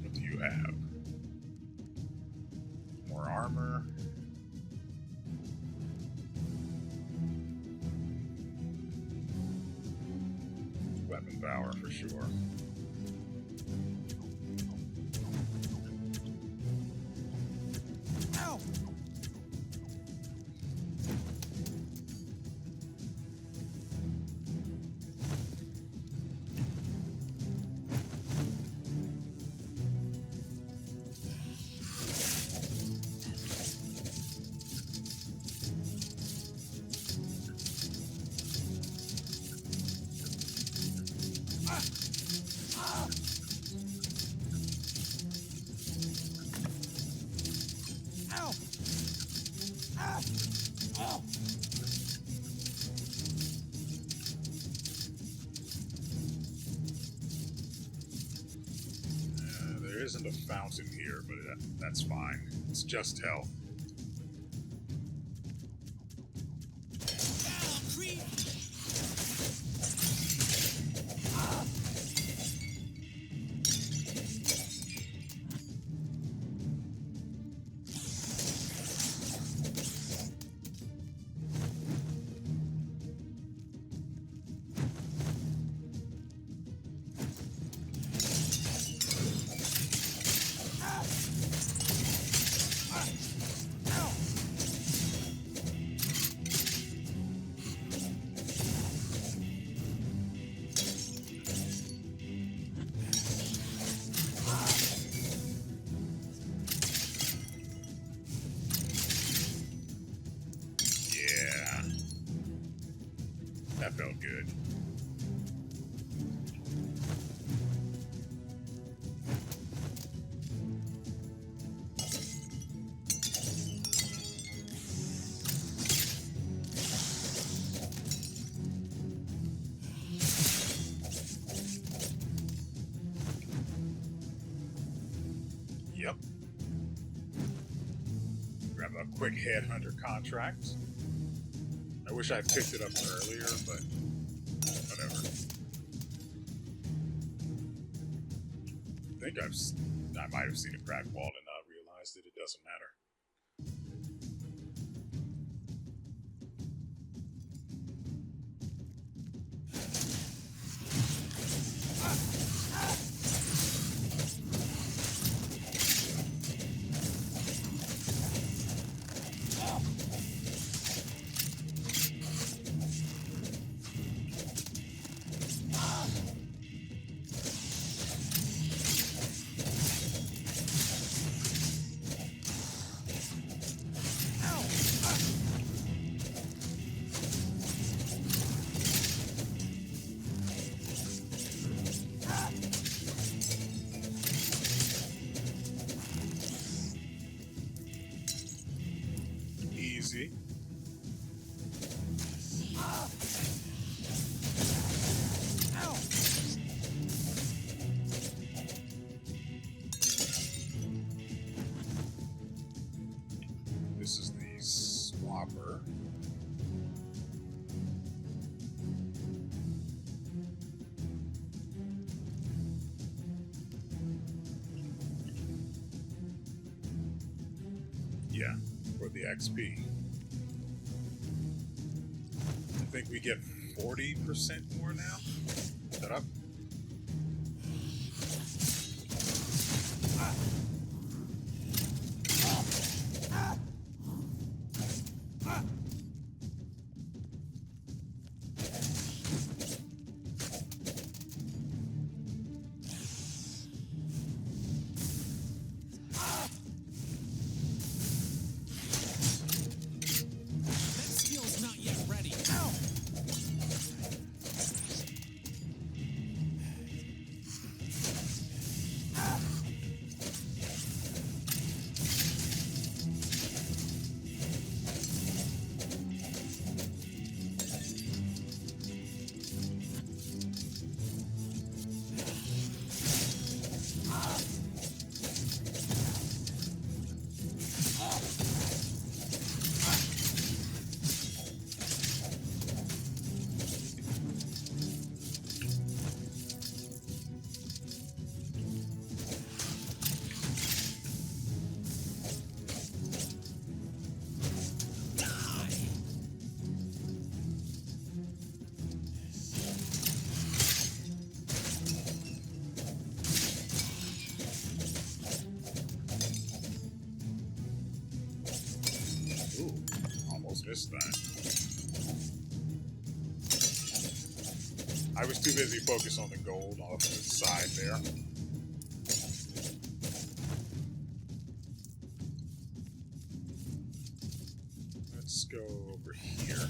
What do you have? More armor. Weapon power for sure. Ow! Ow! Ah! Oh! There isn't a fountain here, but that's fine. It's just health. Creep! Yeah. That felt good. quick headhunter contract. I wish I picked it up earlier, but whatever. I might have seen a crack wall and not realized that it doesn't matter. Easy. This is the swapper. Yeah, for the XP. I think we get 40% more now. Shut up. This time. I was too busy focused on the gold off to the side there. Let's go over here.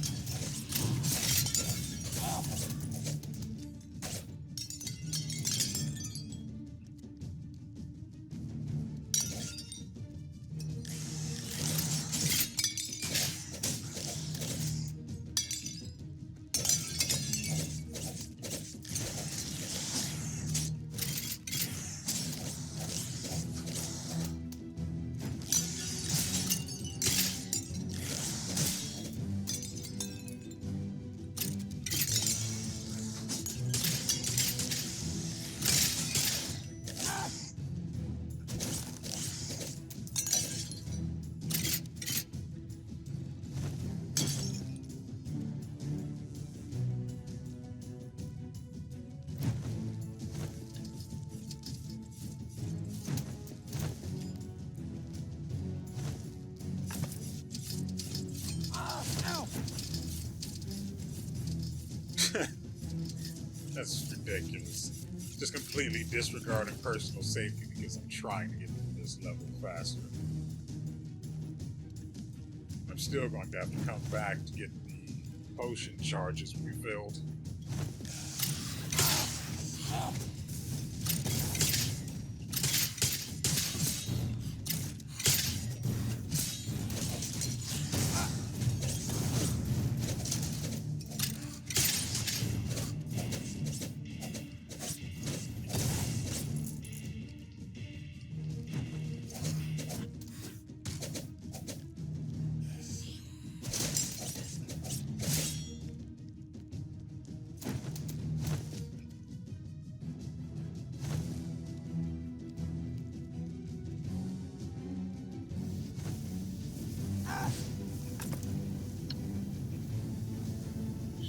That's ridiculous. Just completely disregarding personal safety because I'm trying to get to this level faster. I'm still going to have to come back to get the potion charges refilled.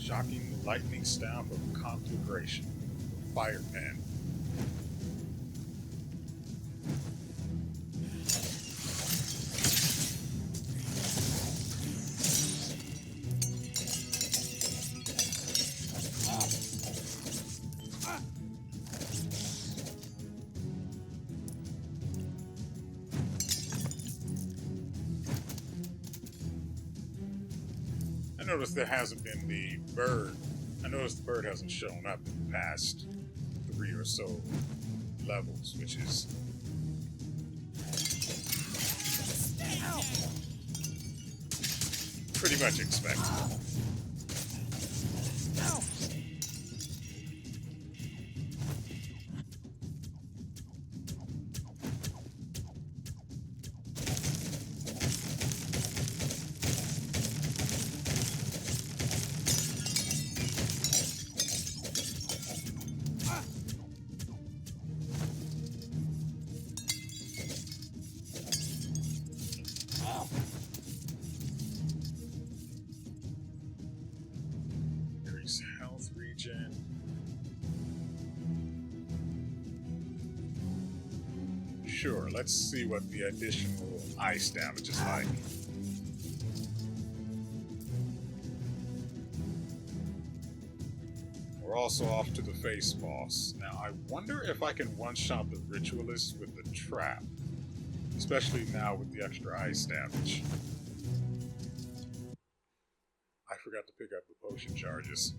Shocking lightning staff of conflagration. Fire pen. I noticed there hasn't been the bird. I noticed the bird hasn't shown up in the past 3 or so levels, which is pretty much expected. Increase health regen. Sure, let's see what the additional ice damage is like. We're also off to the face boss. Now, I wonder if I can one-shot the Ritualist with the trap. Especially now with the extra ice damage. I forgot to pick up the potion charges.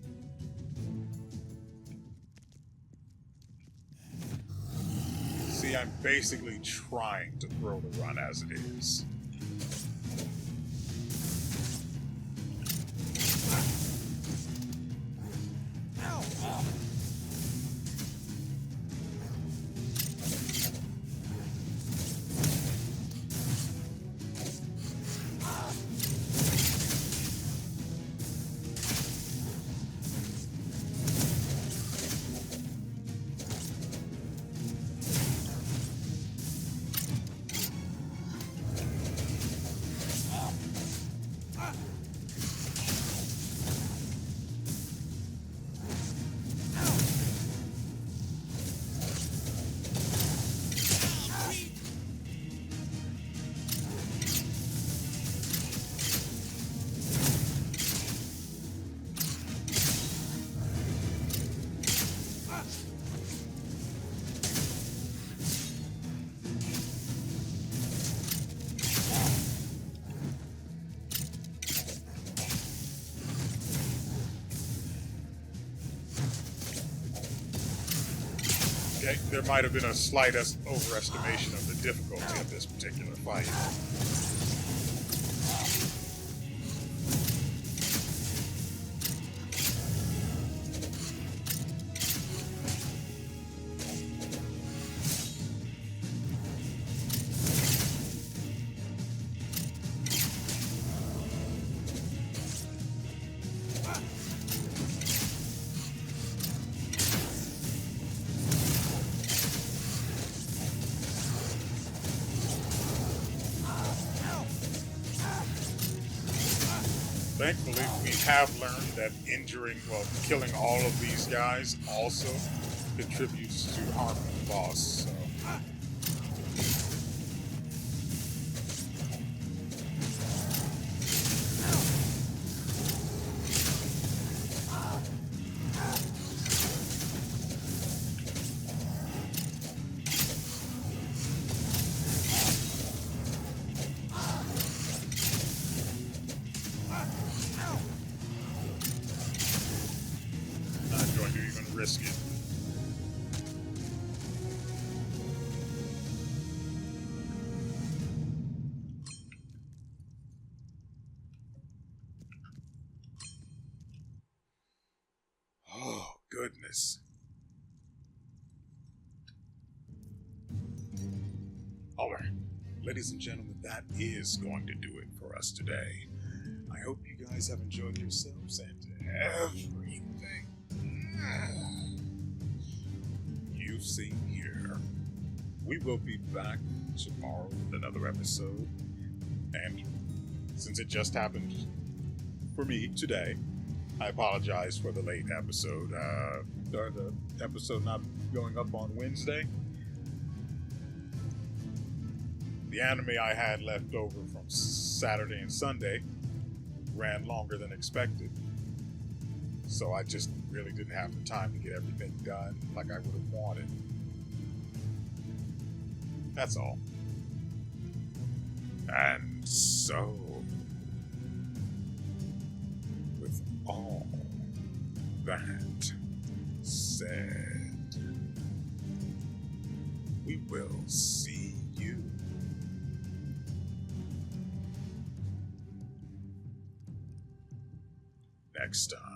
See, I'm basically trying to throw the run as it is. Okay, there might have been a slight overestimation of the difficulty of this particular fight. Thankfully, we have learned that killing all of these guys also contributes to harming the boss. So. Risk it. Oh, goodness. All right, ladies and gentlemen, that is going to do it for us today. I hope you guys have enjoyed yourselves and everything you've seen here. We will be back tomorrow with another episode. And since it just happened for me today, I apologize for the late episode. The episode not going up on Wednesday. The anime I had left over from Saturday and Sunday ran longer than expected. So I just really didn't have the time to get everything done like I would have wanted. That's all. And so, with all that said, we will see you next time.